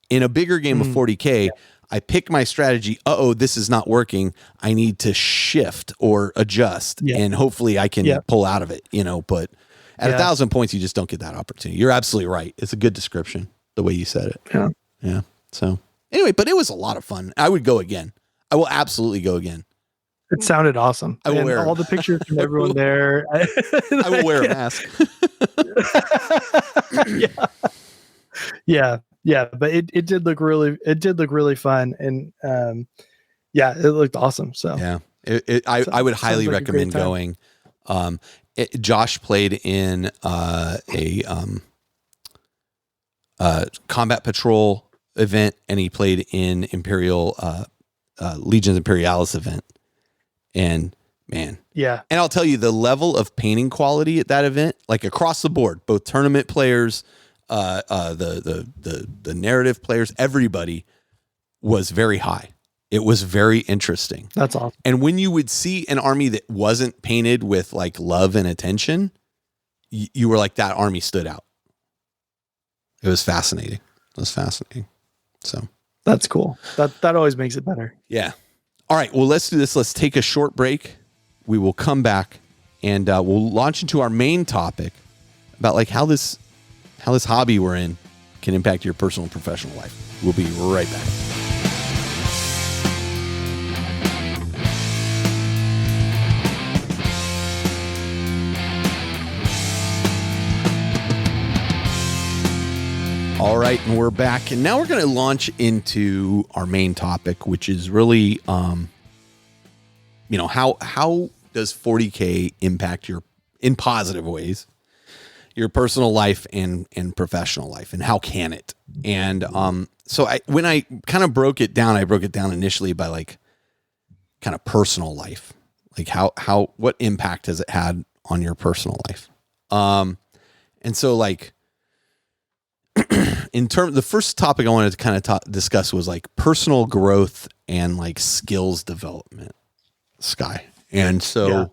In a bigger game of 40K, I pick my strategy. This is not working. I need to shift or adjust, and hopefully I can pull out of it, you know, but at 1,000 points, you just don't get that opportunity. You're absolutely right. It's a good description, the way you said it. Yeah. Yeah. So anyway, but it was a lot of fun. I would go again. I will absolutely go again. It sounded awesome. I will wear all the pictures from everyone there. I will wear a mask. Yeah, but it did look really fun, and it looked awesome. So yeah, I would highly recommend going. Josh played in a combat patrol event, and he played in Imperial Legions Imperialis event, and man, yeah. And I'll tell you, the level of painting quality at that event, like across the board, both tournament players, the narrative players, everybody was very high. It was very interesting. That's awesome. And when you would see an army that wasn't painted with like love and attention, you were like, that army stood out. It was fascinating. So that's cool. That always makes it better. Yeah. All right. Well, let's do this. Let's take a short break. We will come back and we'll launch into our main topic about like how this hobby we're in can impact your personal and professional life. We'll be right back. All right, and we're back, and now we're going to launch into our main topic, which is really, how does 40K impact in positive ways, your personal life and professional life, and how can it? And so when I kind of broke it down initially by like kind of personal life, like what impact has it had on your personal life? And so like. The first topic I wanted to kind of discuss was like personal growth and like skills development, Skye. And so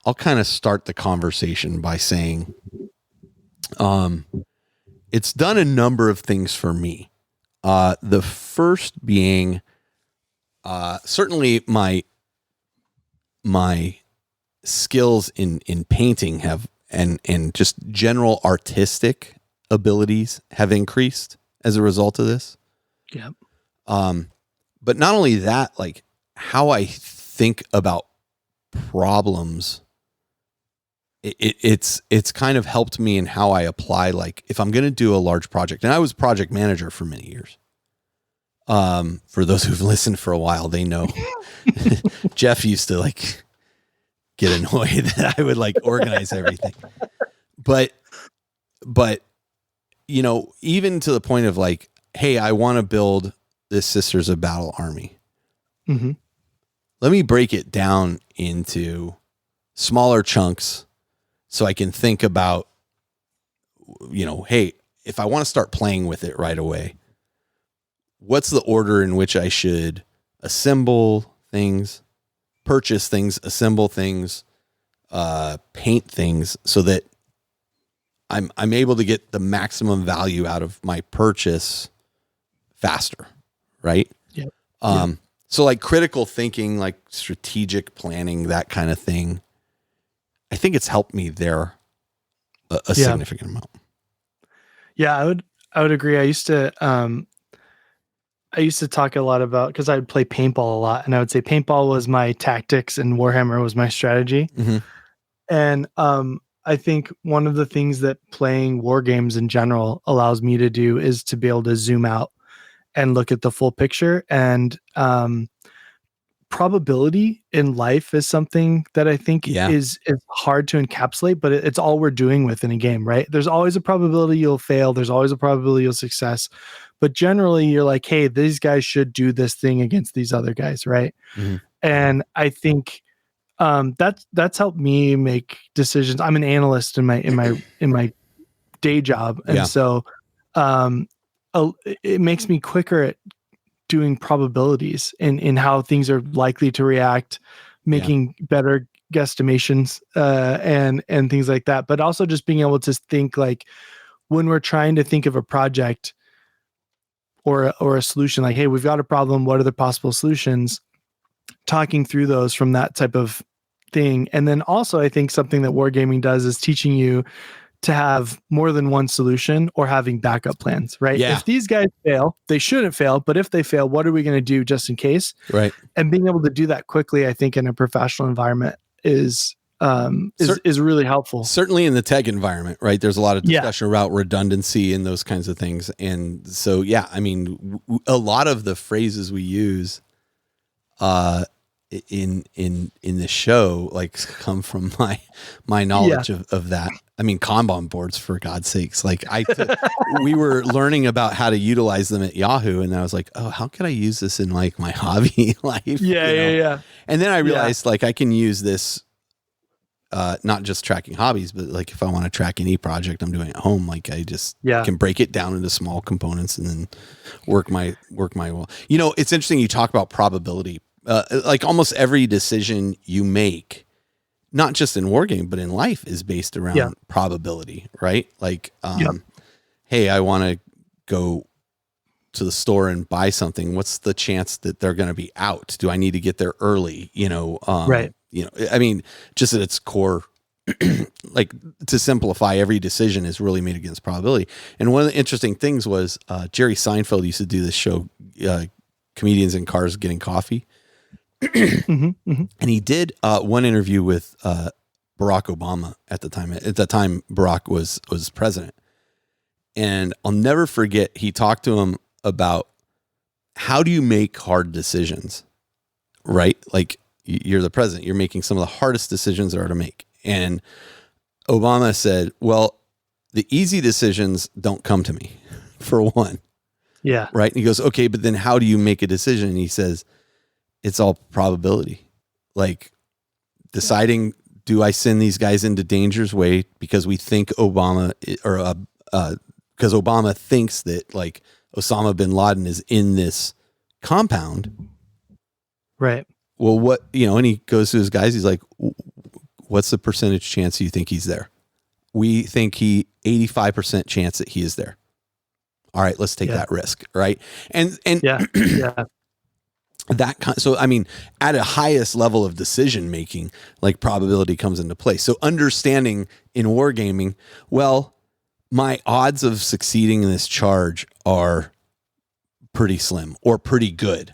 I'll kind of start the conversation by saying, it's done a number of things for me. The first being, certainly my skills in painting have, and just general artistic abilities have increased as a result of this. Yeah. But not only that, like how I think about problems, it's kind of helped me in how I apply, like if I'm going to do a large project, and I was project manager for many years. For those who've listened for a while, they know Jeff used to like get annoyed that I would like organize everything, but even to the point of like, hey, I want to build this Sisters of Battle army. Mm-hmm. Let me break it down into smaller chunks so I can think about, hey, if I want to start playing with it right away, what's the order in which I should assemble things, purchase things, assemble things, paint things, so that I'm able to get the maximum value out of my purchase faster, right? Yeah. So like critical thinking, like strategic planning, that kind of thing, I think it's helped me there a significant amount. Yeah, I would agree. I used to talk a lot about, because I would play paintball a lot, and I would say paintball was my tactics and Warhammer was my strategy. Mm-hmm. And I think one of the things that playing war games in general allows me to do is to be able to zoom out and look at the full picture. And probability in life is something that I think is hard to encapsulate, but it's all we're doing within a game, right? There's always a probability you'll fail. There's always a probability you'll success. But generally you're like, hey, these guys should do this thing against these other guys, right? Mm-hmm. And I think that's helped me make decisions. I'm an analyst in my day job, and so it makes me quicker at doing probabilities in how things are likely to react, making better guesstimations and things like that. But also just being able to think, like, when we're trying to think of a project or a solution, like, hey, we've got a problem, what are the possible solutions? Talking through those from that type of thing. And then also I think something that wargaming does is teaching you to have more than one solution or having backup plans, right? Yeah. If these guys fail, they shouldn't fail, but if they fail, what are we going to do just in case? Right. And being able to do that quickly, I think in a professional environment is really helpful. Certainly in the tech environment, right? There's a lot of discussion about redundancy and those kinds of things. And so, I mean, a lot of the phrases we use in the show, like, come from my knowledge of that. I mean, Kanban boards, for God's sakes. Like, we were learning about how to utilize them at Yahoo, and I was like, oh, how can I use this in, like, my hobby life? Yeah. And then I realized, like, I can use this, not just tracking hobbies, but, like, if I want to track any project I'm doing at home, like, I just can break it down into small components and then work my will. You know, it's interesting you talk about probability. Like, almost every decision you make, not just in wargame, but in life, is based around probability, right? Like, hey, I want to go to the store and buy something. What's the chance that they're going to be out? Do I need to get there early? Right. I mean, just at its core, like, to simplify, every decision is really made against probability. And one of the interesting things was Jerry Seinfeld used to do this show, Comedians in Cars Getting Coffee. And he did one interview with Barack Obama at the time. At the time, Barack was president. And I'll never forget, he talked to him about, how do you make hard decisions, right? Like, you're the president, you're making some of the hardest decisions there are to make. And Obama said, well, the easy decisions don't come to me, for one. Yeah. Right. And he goes, okay, but then how do you make a decision? And he says, it's all probability. Like, deciding, do I send these guys into danger's way because we think Obama, or because Obama thinks that, like, Osama bin Laden is in this compound. Right. Well, what, and he goes to his guys, he's like, what's the percentage chance you think he's there? We think 85% chance that he is there. All right, let's take that risk. Right. And so, I mean, at a highest level of decision making, like, probability comes into play. So understanding in wargaming, well, my odds of succeeding in this charge are pretty slim or pretty good,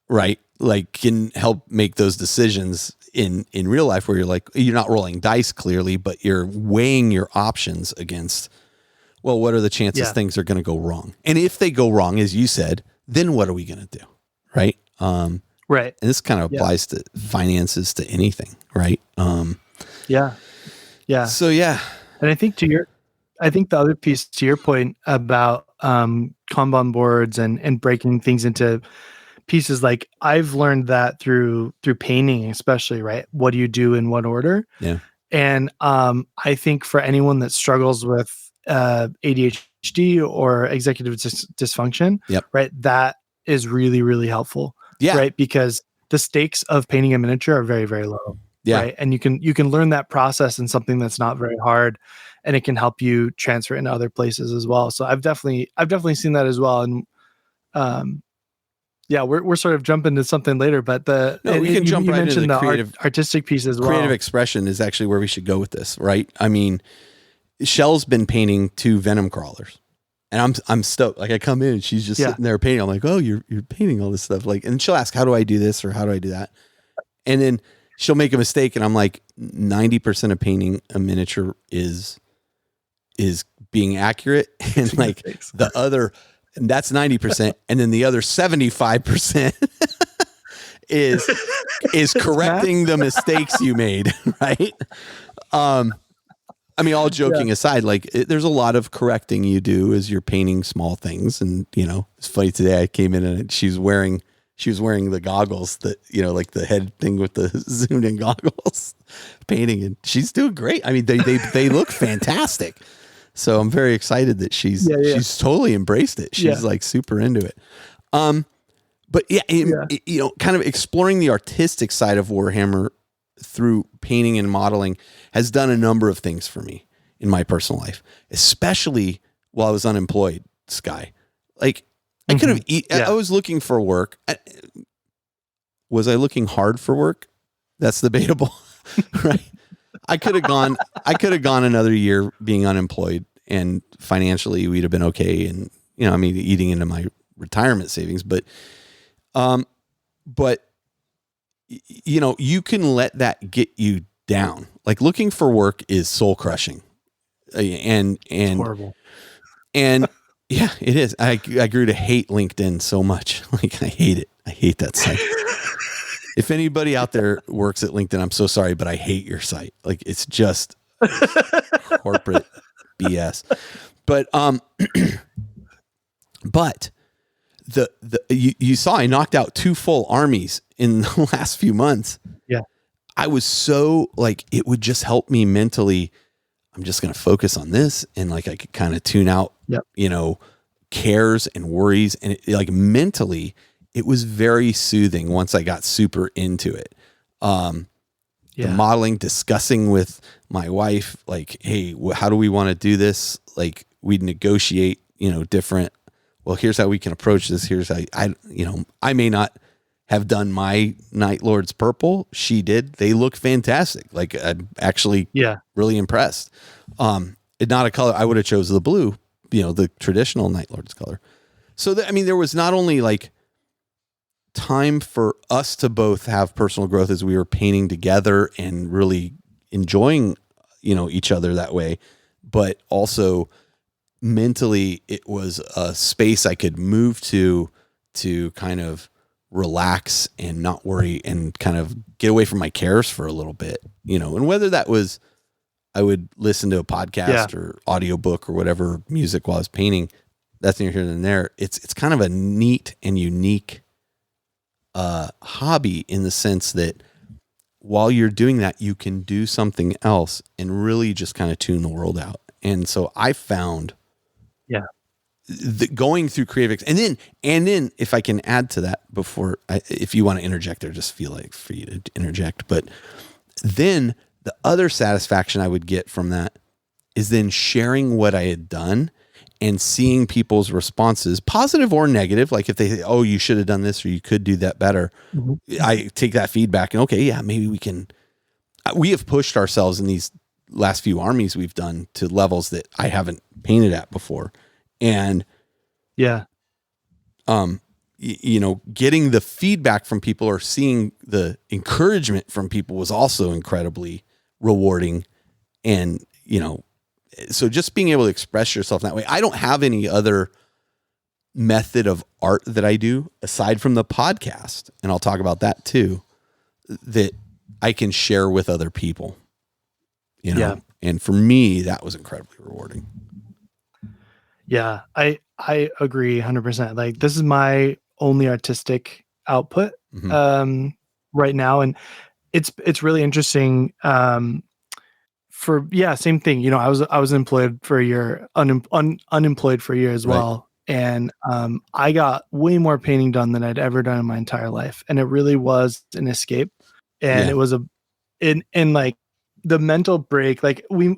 right? Like, can help make those decisions in real life, where you're like, you're not rolling dice clearly, but you're weighing your options against, well, what are the chances things are going to go wrong? And if they go wrong, as you said, then what are we going to do? Right. Right. And this kind of applies to finances, to anything. Right. Yeah. So, yeah. And I think the other piece, to your point about Kanban boards and breaking things into pieces, like, I've learned that through painting, especially, right? What do you do in what order? Yeah. And I think for anyone that struggles with ADHD or executive dysfunction, right, that is really, really helpful. Yeah. Right. Because the stakes of painting a miniature are very, very low. Yeah. Right. And you can learn that process in something that's not very hard, and it can help you transfer into other places as well. So I've definitely seen that as well. And we're sort of jumping to something later, but we can jump right into the creative, artistic piece as well. Creative expression is actually where we should go with this, right? I mean, Shell's been painting 2 venom crawlers. And I'm stoked. Like, I come in and she's just sitting there painting. I'm like, oh, you're painting all this stuff. Like, and she'll ask, how do I do this? Or how do I do that? And then she'll make a mistake. And I'm like, 90% of painting a miniature is being accurate. And, like, the other And that's 90%. And then the other 75% is correcting the mistakes you made. Right. I mean, all joking aside, like there's a lot of correcting you do as you're painting small things. And, it's funny today I came in and she was wearing the goggles that, like the head thing with the zoomed in goggles painting, and she's doing great. I mean, they look fantastic. So I'm very excited that she's totally embraced it. She's like super into it. But kind of exploring the artistic side of Warhammer through painting and modeling has done a number of things for me in my personal life, especially while I was unemployed, Skye. Like I could have, I was looking for work. Was I looking hard for work? That's debatable, right? I could have gone another year being unemployed, and financially we'd have been okay. And, eating into my retirement savings, but you can let that get you down. Like looking for work is soul crushing, and it's horrible. And yeah, it is. I grew to hate LinkedIn so much. Like I hate it. I hate that site. If anybody out there works at LinkedIn, I'm so sorry, but I hate your site. Like it's just corporate BS. But you saw I knocked out 2 full armies in the last few months. Yeah. I was so like, it would just help me mentally. I'm just going to focus on this. And like, I could kind of tune out, cares and worries. And like mentally, it was very soothing once I got super into it. The modeling, discussing with my wife, like, hey, how do we want to do this? Like we'd negotiate, different, well, here's how we can approach this. Here's how I may not have done my Night Lord's purple. She did. They look fantastic. Like I'm actually really impressed. Not a color I would have chose the blue, the traditional Night Lord's color. So there was not only like time for us to both have personal growth as we were painting together and really enjoying, each other that way, but also mentally it was a space I could move to kind of relax and not worry and kind of get away from my cares for a little bit, and whether that was, I would listen to a podcast or audiobook or whatever music while I was painting. That's neither here than there. It's kind of a neat and unique hobby in the sense that while you're doing that, you can do something else and really just kind of tune the world out. And so I found going through creative, and then if I can add to that before, if you want to interject there, just feel like for you to interject. But then the other satisfaction I would get from that is then sharing what I had done and seeing people's responses, positive or negative. Like if they say, oh, you should have done this or you could do that better. Mm-hmm. I take that feedback and maybe we have pushed ourselves in these last few armies we've done to levels that I haven't painted at before. And getting the feedback from people or seeing the encouragement from people was also incredibly rewarding. And, so just being able to express yourself that way. I don't have any other method of art that I do aside from the podcast. And I'll talk about that too, that I can share with other people, and for me, that was incredibly rewarding. Yeah, I agree 100%. Like this is my only artistic output right now. And it's really interesting. Same thing. I was employed for a year, unemployed for a year as well. And I got way more painting done than I'd ever done in my entire life. And it really was an escape. And it was in like the mental break. Like we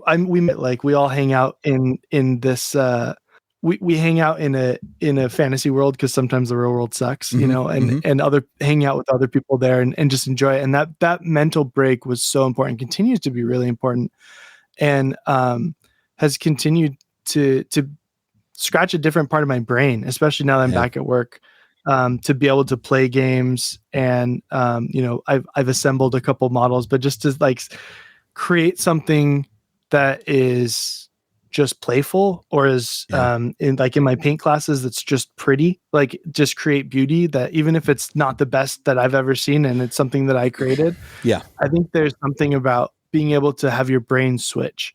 met, like we all hang out in this, we hang out in a fantasy world because sometimes the real world sucks, and hang out with other people there and just enjoy it. And that mental break was so important, continues to be really important, and has continued to scratch a different part of my brain, especially now that I'm back at work, to be able to play games. And I've assembled a couple models, but just to like create something that is just playful, or as in my paint classes, it's just pretty, like just create beauty, that even if it's not the best that I've ever seen and it's something that I created. Yeah. I think there's something about being able to have your brain switch.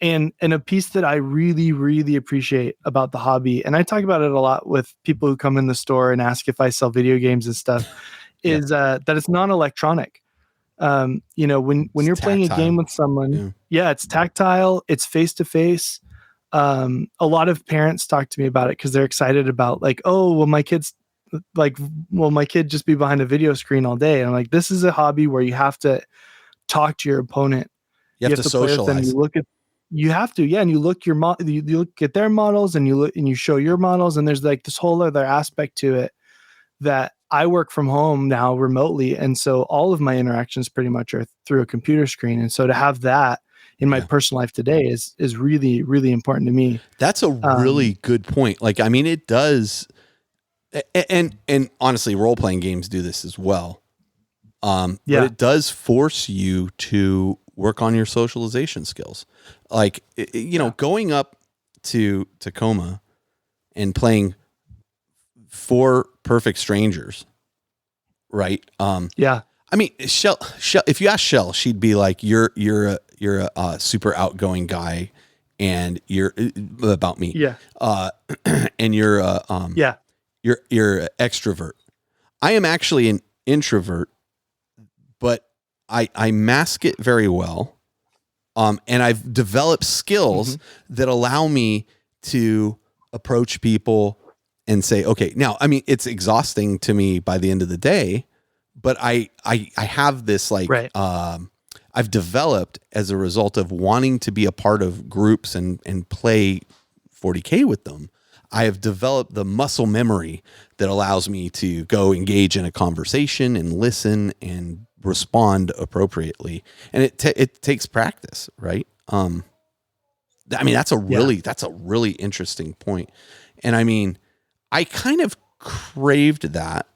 And a piece that I really, really appreciate about the hobby, and I talk about it a lot with people who come in the store and ask if I sell video games and stuff, is that it's non-electronic. When you're playing a game with someone, it's tactile, it's face-to-face. A lot of parents talk to me about it because they're excited about, like, oh, will my kid just be behind a video screen all day? And I'm like, this is a hobby where you have to talk to your opponent. You have to socialize. You have to, and you look you look at their models, and you show your models, and there's like this whole other aspect to it that I work from home now remotely, and so all of my interactions pretty much are through a computer screen, and so to have that in my personal life today is really, really important to me. That's a really good point. Like, I mean, it does, and honestly, role-playing games do this as well. But it does force you to work on your socialization skills. Like, going up to Tacoma and playing 4 perfect strangers, right? I mean, Shell, if you ask Shell, she'd be like, you're a super outgoing guy, and you're about me. And you're you're an extrovert. I am actually an introvert, but I mask it very well. And I've developed skills that allow me to approach people and say, okay, now, I mean, it's exhausting to me by the end of the day, but I have this, like, I've developed as a result of wanting to be a part of groups and play 40K with them. I have developed the muscle memory that allows me to go engage in a conversation and listen and respond appropriately. And it takes practice, right? I mean, that's a really interesting point. And I mean, I kind of craved that,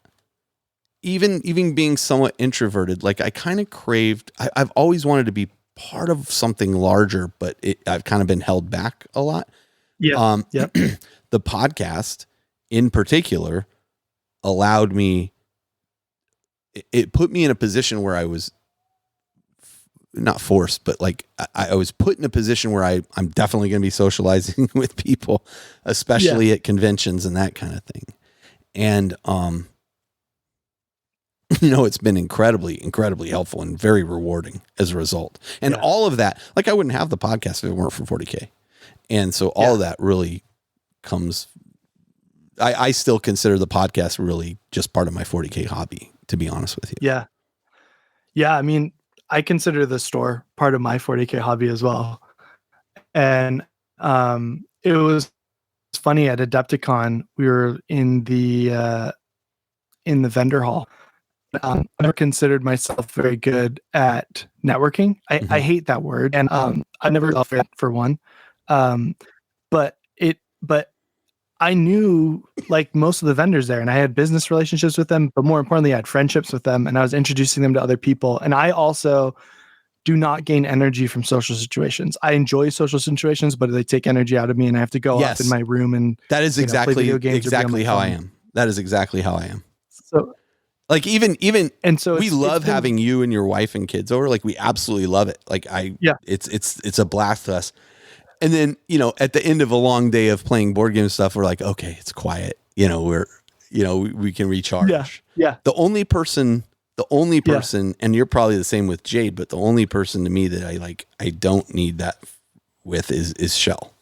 even being somewhat introverted. Like, I kind of craved, I've always wanted to be part of something larger, but I've kind of been held back a lot. The podcast in particular allowed me, it put me in a position where I was not forced, but like I was put in a position where I'm definitely going to be socializing with people, especially at conventions and that kind of thing. And, it's been incredibly, incredibly helpful and very rewarding as a result. And all of that, like, I wouldn't have the podcast if it weren't for 40K. And so all of that really comes, I still consider the podcast really just part of my 40K hobby, to be honest with you. Yeah. I mean, I consider the store part of my 40K hobby as well. And it was funny, at Adepticon, we were in the vendor hall. I never considered myself very good at networking. I hate that word, and I never felt it, for one. But I knew, like, most of the vendors there, and I had business relationships with them, but more importantly, I had friendships with them, and I was introducing them to other people. And I also do not gain energy from social situations. I enjoy social situations, but they take energy out of me, and I have to go up in my room and that is exactly how I am. That is exactly how I am. So, like, even and so we love having you and your wife and kids over. Like, we absolutely love it. Like, it's a blast to us. And then, at the end of a long day of playing board game stuff, we're like, okay, it's quiet. We can recharge. Yeah. The only person, and you're probably the same with Jade, but the only person to me that I don't need that with is Shell.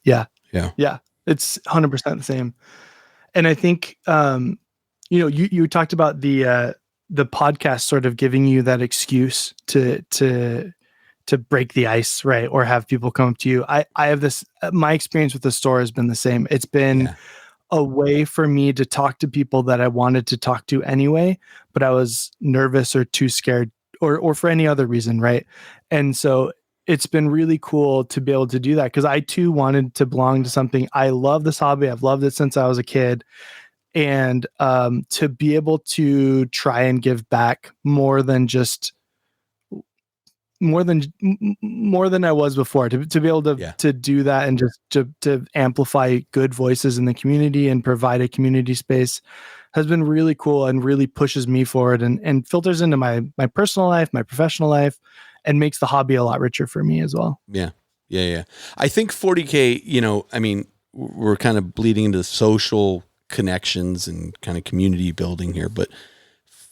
Yeah. It's 100% the same. And I think, you talked about the podcast sort of giving you that excuse to break the ice, right? Or have people come up to you. I have this, my experience with the store has been the same. It's been a way for me to talk to people that I wanted to talk to anyway, but I was nervous or too scared or for any other reason, right? And so it's been really cool to be able to do that, because I too wanted to belong to something. I love this hobby. I've loved it since I was a kid. And to be able to try and give back more than just more than I was before, to be able to do that and just to amplify good voices in the community and provide a community space has been really cool and really pushes me forward and filters into my personal life, my professional life, and makes the hobby a lot richer for me as well. Yeah. I think 40K, I mean, we're kind of bleeding into social connections and kind of community building here, but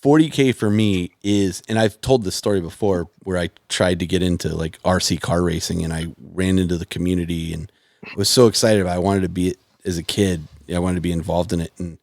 40K for me is, and I've told this story before where I tried to get into like RC car racing and I ran into the community and was so excited about it. I wanted to be it as a kid. I wanted to be involved in it and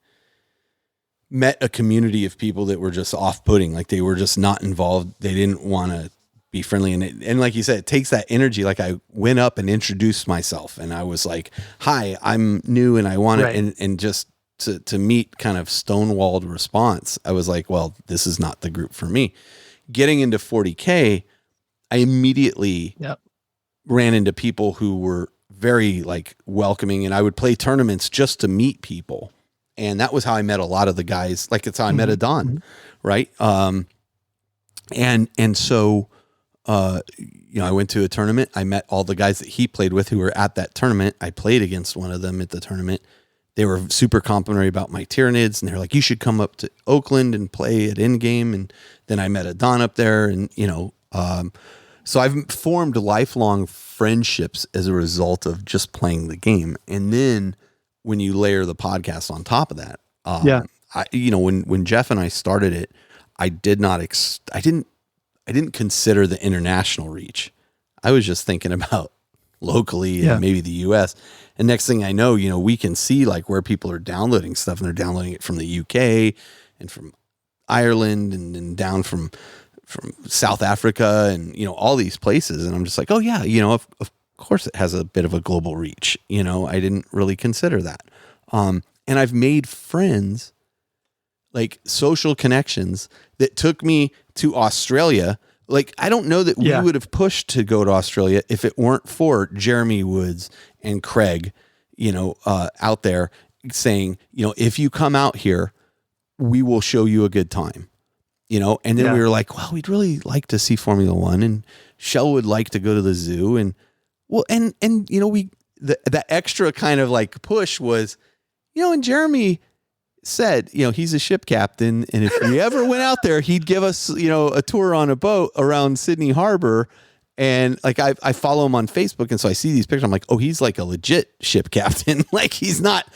met a community of people that were just off-putting. Like they were just not involved. They didn't want to be friendly. And like you said, it takes that energy. Like I went up and introduced myself and I was like, hi, I'm new and I want it. And just to meet kind of stonewalled response, I was like, well, this is not the group for me. Getting into 40K, I immediately ran into people who were very like welcoming, and I would play tournaments just to meet people. And that was how I met a lot of the guys. Like it's how I met Adon, right? And so, I went to a tournament. I met all the guys that he played with who were at that tournament. I played against one of them at the tournament. They were super complimentary about my Tyranids, and they're like, you should come up to Oakland and play at Endgame. And then I met Adon up there, and, so I've formed lifelong friendships as a result of just playing the game. And then when you layer the podcast on top of that, when Jeff and I started it, I didn't consider the international reach. I was just thinking about locally and maybe the US. And next thing I know, we can see like where people are downloading stuff, and they're downloading it from the UK and from Ireland and down from South Africa and, all these places. And I'm just like, oh yeah, of course it has a bit of a global reach. I didn't really consider that. And I've made friends, like social connections that took me to Australia. Like, I don't know that we would have pushed to go to Australia if it weren't for Jeremy Woods and Craig, out there saying, if you come out here, we will show you a good time, and then we were like, well, we'd really like to see Formula One, and Shell would like to go to the zoo. And well, and that extra kind of like push was, and Jeremy said, he's a ship captain, and if we ever went out there, he'd give us, a tour on a boat around Sydney Harbor. And like I follow him on Facebook, and so I see these pictures. I'm like, oh, he's like a legit ship captain. Like he's got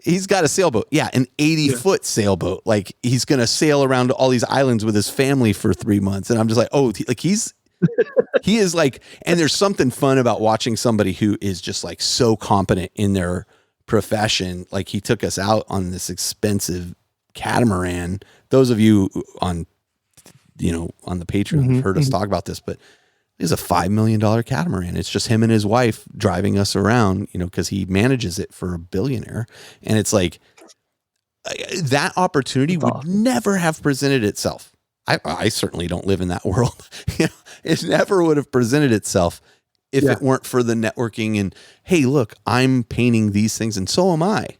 a sailboat, an 80-foot sailboat. Like he's gonna sail around all these islands with his family for 3 months. And I'm just like, oh, like he is like, and there's something fun about watching somebody who is just like so competent in their profession. Like he took us out on this expensive catamaran. Those of you on the Patreon have heard us talk about this, but it's a $5 million catamaran. It's just him and his wife driving us around, because he manages it for a billionaire. And it's like that opportunity would never have presented itself. I certainly don't live in that world. It never would have presented itself if it weren't for the networking and, hey, look, I'm painting these things and so am I,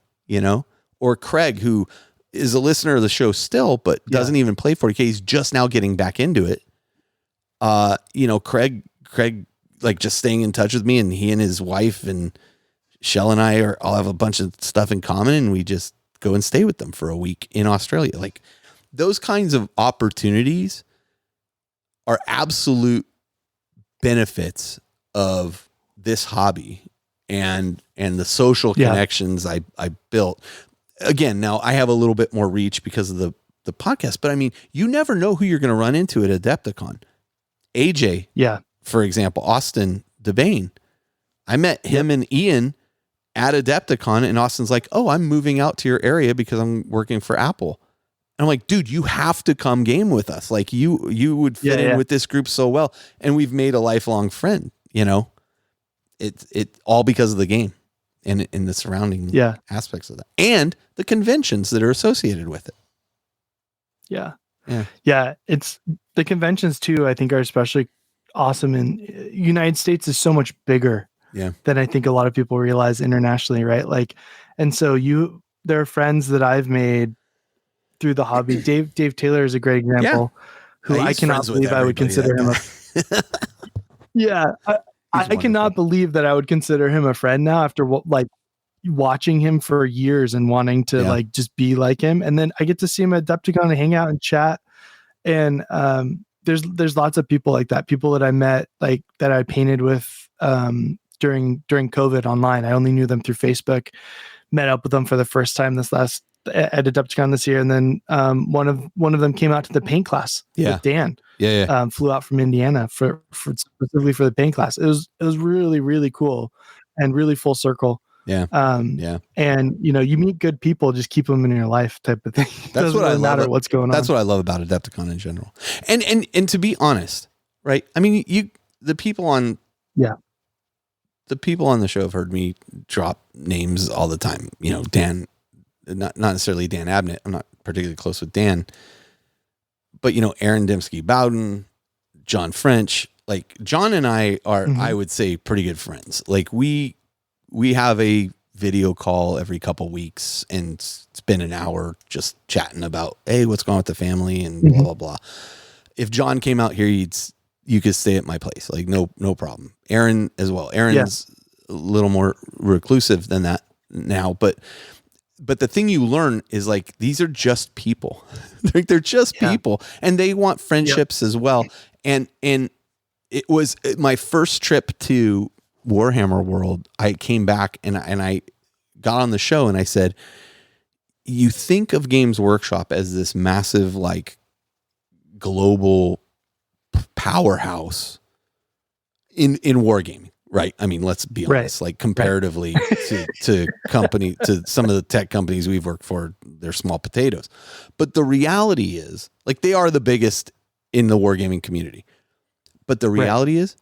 or Craig, who is a listener of the show still, but doesn't even play 40K. He's just now getting back into it. Craig, like just staying in touch with me, and he and his wife and Shell and I all have a bunch of stuff in common, and we just go and stay with them for a week in Australia. Like those kinds of opportunities are absolute benefits of this hobby and the social connections I built. Again, now I have a little bit more reach because of the podcast, but I mean, you never know who you're going to run into at Adepticon. AJ, for example, Austin DeBane. I met him and Ian at Adepticon, and Austin's like, oh, I'm moving out to your area because I'm working for Apple. And I'm like, dude, you have to come game with us. Like you would fit in with this group so well. And we've made a lifelong friend, it all because of the game and the surrounding aspects of that and the conventions that are associated with it. Yeah. It's the conventions too, I think, are especially awesome. And United States is so much bigger than I think a lot of people realize internationally. Right. Like, and so there are friends that I've made through the hobby. Dave Taylor is a great example who I cannot believe I would consider him Yeah, I cannot believe that I would consider him a friend now after like watching him for years and wanting to like just be like him. And then I get to see him at Adepticon and hang out and chat. And there's lots of people like that, people that I met, like that I painted with during COVID online. I only knew them through Facebook, met up with them for the first time at Adepticon this year. And then one of them came out to the paint class with Dan. Flew out from Indiana for specifically for the paint class. It was really, really cool and really full circle. And you meet good people, just keep them in your life type of thing. That's what really matter what's going on. That's what I love about Adepticon in general. And to be honest, right? I mean, the people on the show have heard me drop names all the time. You know, Dan, not necessarily Dan Abnett. I'm not particularly close with Dan. But, you know, Aaron Dembski-Bowden, John French, like John and I are, I would say, pretty good friends. Like we have a video call every couple weeks and spend an hour just chatting about, hey, what's going on with the family and blah, blah, blah. If John came out here, you could stay at my place. Like no problem. Aaron as well. Aaron's a little more reclusive than that now, but the thing you learn is like, these are just people. They're just people, and they want friendships as well. And it was my first trip to Warhammer World. I came back and I got on the show and I said, you think of Games Workshop as this massive, like global powerhouse in wargaming. Right. I mean, let's be honest, like comparatively to some of the tech companies we've worked for, they're small potatoes. But the reality is, like, they are the biggest in the wargaming community. But the reality is,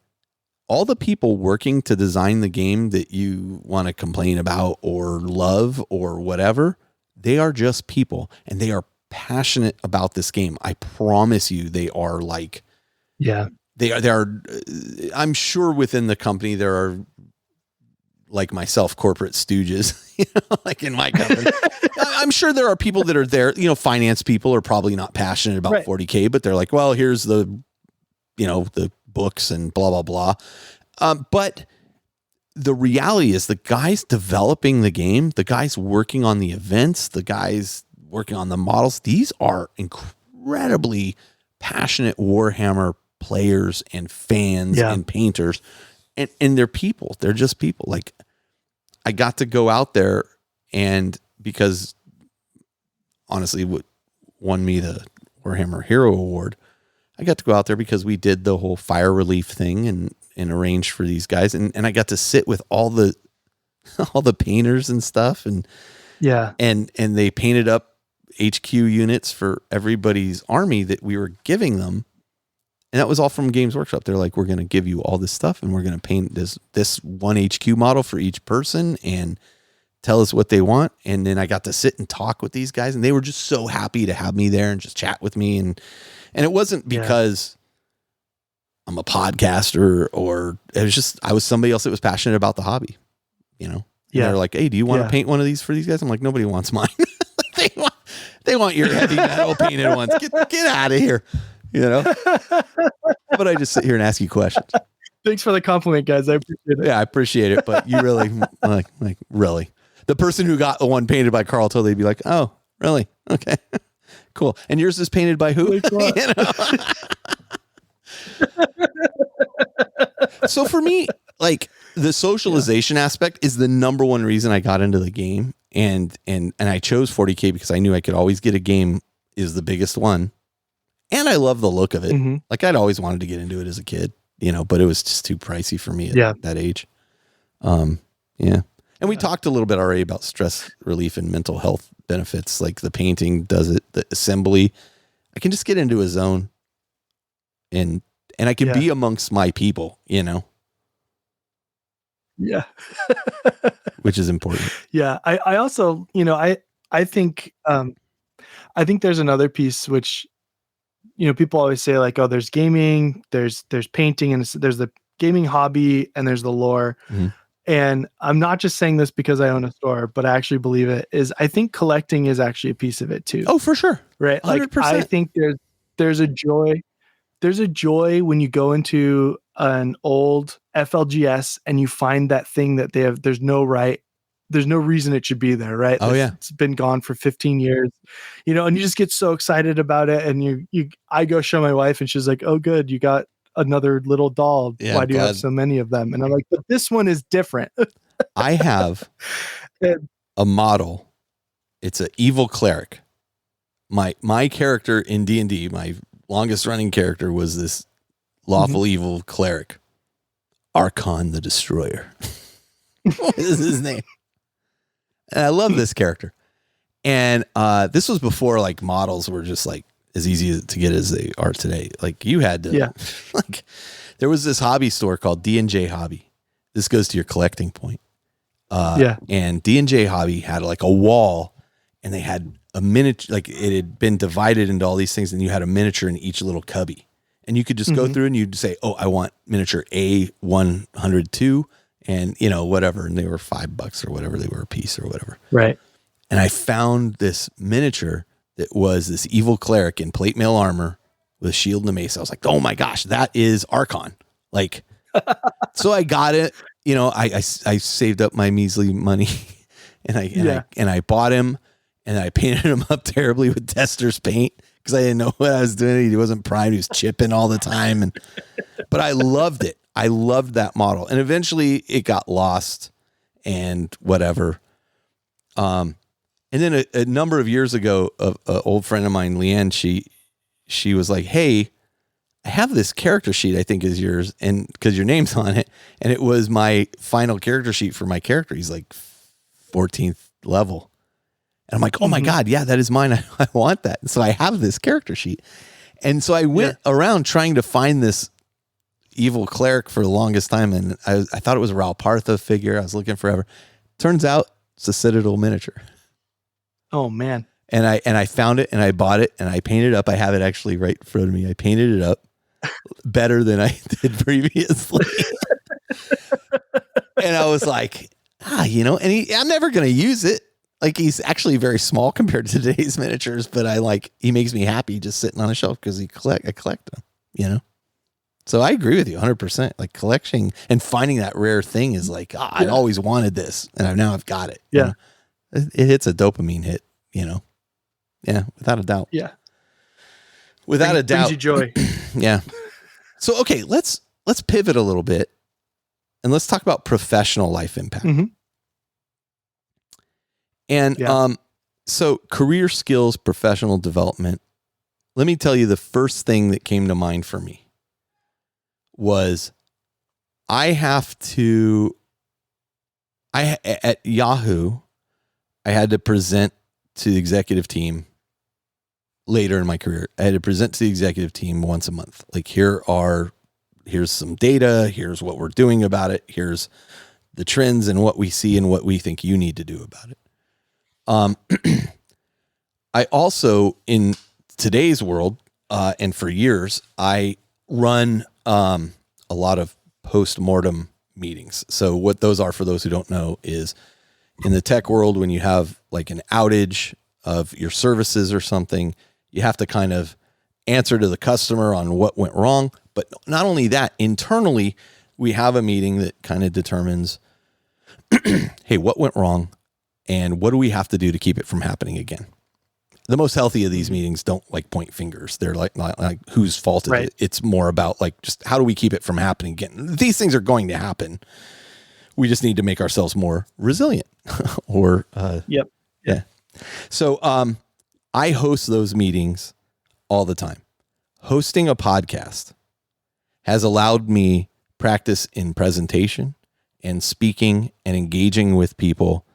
all the people working to design the game that you want to complain about or love or whatever, they are just people, and they are passionate about this game. I promise you, they are like, They are. I'm sure within the company there are, like myself, corporate stooges. You know, like in my company, I'm sure there are people that are there. You know, finance people are probably not passionate about 40K, but they're like, well, here's the books and blah blah blah. But the reality is, the guys developing the game, the guys working on the events, the guys working on the models, these are incredibly passionate Warhammer players and fans and painters, and they're people. They're just people. Like, I got to go out there, and because honestly, what won me the Warhammer Hero Award, I got to go out there because we did the whole fire relief thing and arranged for these guys, and I got to sit with all the painters and stuff, and they painted up HQ units for everybody's army that we were giving them. And that was all from Games Workshop. They're like, we're going to give you all this stuff, and we're going to paint this one HQ model for each person and tell us what they want. And then I got to sit and talk with these guys, and they were just so happy to have me there and just chat with me. And it wasn't because I'm a podcaster, or it was just, I was somebody else that was passionate about the hobby, you know? And they're like, hey, do you want to paint one of these for these guys? I'm like, nobody wants mine. they want your heavy metal painted ones. Get out of here. You know, but I just sit here and ask you questions. Thanks for the compliment, guys. I appreciate it. Yeah, I appreciate it. But you really, like really, the person who got the one painted by Carl totally be like, oh, really? Okay, cool. And yours is painted by who? You know? So for me, like, the socialization aspect is the number one reason I got into the game, and I chose 40K because I knew I could always get a game is the biggest one. And I love the look of it. Like, I'd always wanted to get into it as a kid, you know, but it was just too pricey for me at that age. And we talked a little bit already about stress relief and mental health benefits. Like, the painting does it, the assembly. I can just get into a zone and I can be amongst my people, you know? Yeah. Which is important. Yeah. I also, you know, I think there's another piece which, you know, people always say, like, oh, there's gaming, there's painting, and there's the gaming hobby, and there's the lore. And I'm not just saying this because I own a store, but I actually believe it is. I think collecting is actually a piece of it too. Oh, for sure. Right. 100%. Like, I think there's a joy there's a joy when you go into an old FLGS and you find that thing that they have. There's no reason it should be there, right? Oh, yeah. It's been gone for 15 years, and you just get so excited about it. And I go show my wife and she's like, "Oh, good. You got another little doll. Yeah, Why do you have so many of them?" And I'm like, "But this one is different." I have a model. It's an evil cleric. My character in D&D, my longest running character, was this lawful evil cleric, Archon the Destroyer. What is his name? And I love this character. And this was before like models were just like as easy to get as they are today. Like you had to, like there was this hobby store called D&J Hobby. This goes to your collecting point. And D&J Hobby had like a wall, and they had a miniature, like it had been divided into all these things, and you had a miniature in each little cubby. And you could just go through and you'd say, "Oh, I want miniature A102," and whatever. And they were $5 or whatever they were a piece or whatever. Right. And I found this miniature that was this evil cleric in plate mail armor with a shield and a mace. I was like, "Oh my gosh, that is Archon." Like, so I got it. I saved up my measly money and I bought him, and I painted him up terribly with tester's paint because I didn't know what I was doing. He wasn't primed. He was chipping all the time. But I loved it. I loved that model. And eventually it got lost and whatever. And then a number of years ago, an old friend of mine, Leanne, she was like, "Hey, I have this character sheet I think is yours, and because your name's on it." And it was my final character sheet for my character. He's like 14th level. And I'm like, "Oh my God, yeah, that is mine. I want that." And so I have this character sheet. And so I went around trying to find this evil cleric for the longest time. And I thought it was a Ralpartha figure. I was looking forever. Turns out it's a Citadel miniature. Oh man. And I found it, and I bought it, and I painted it up. I have it actually right in front of me. I painted it up better than I did previously. And I was like, and I'm never going to use it. Like, he's actually very small compared to today's miniatures, but he makes me happy just sitting on a shelf because I collect them, So I agree with you 100%. Like, collecting and finding that rare thing is like, I always wanted this, and now I've got it. Yeah. It hits a dopamine hit, Yeah, without a doubt. Yeah. Without a doubt. Brings you joy. Yeah. So, okay, let's pivot a little bit, and let's talk about professional life impact. And so career skills, professional development. Let me tell you, the first thing that came to mind for me was at Yahoo, I had to present to the executive team later in my career. I had to present to the executive team once a month. Like, here's some data. Here's what we're doing about it. Here's the trends and what we see and what we think you need to do about it. I also, in today's world, and for years, I run a lot of post-mortem meetings. So what those are, for those who don't know, is in the tech world, when you have like an outage of your services or something, you have to kind of answer to the customer on what went wrong. But not only that, internally, we have a meeting that kind of determines, hey, what went wrong and what do we have to do to keep it from happening again? The most healthy of these meetings don't like point fingers. They're like whose fault is it? It's more about like, just how do we keep it from happening again? These things are going to happen. We just need to make ourselves more resilient or, Yep. Yeah. So, I host those meetings all the time. Hosting a podcast has allowed me practice in presentation and speaking and engaging with people,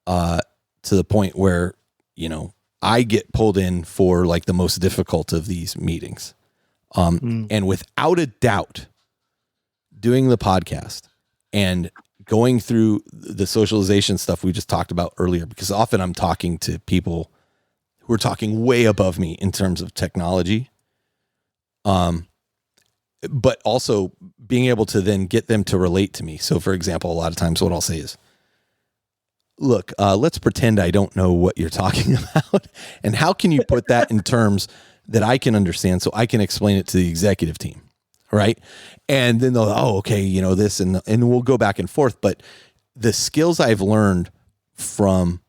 to the point where, I get pulled in for like the most difficult of these meetings. And without a doubt, doing the podcast and going through the socialization stuff we just talked about earlier, because often I'm talking to people who are talking way above me in terms of technology. But also being able to then get them to relate to me. So for example, a lot of times what I'll say is, look, let's pretend I don't know what you're talking about. And how can you put that in terms that I can understand so I can explain it to the executive team. Right. And then they'll, okay, this, and we'll go back and forth. But the skills I've learned from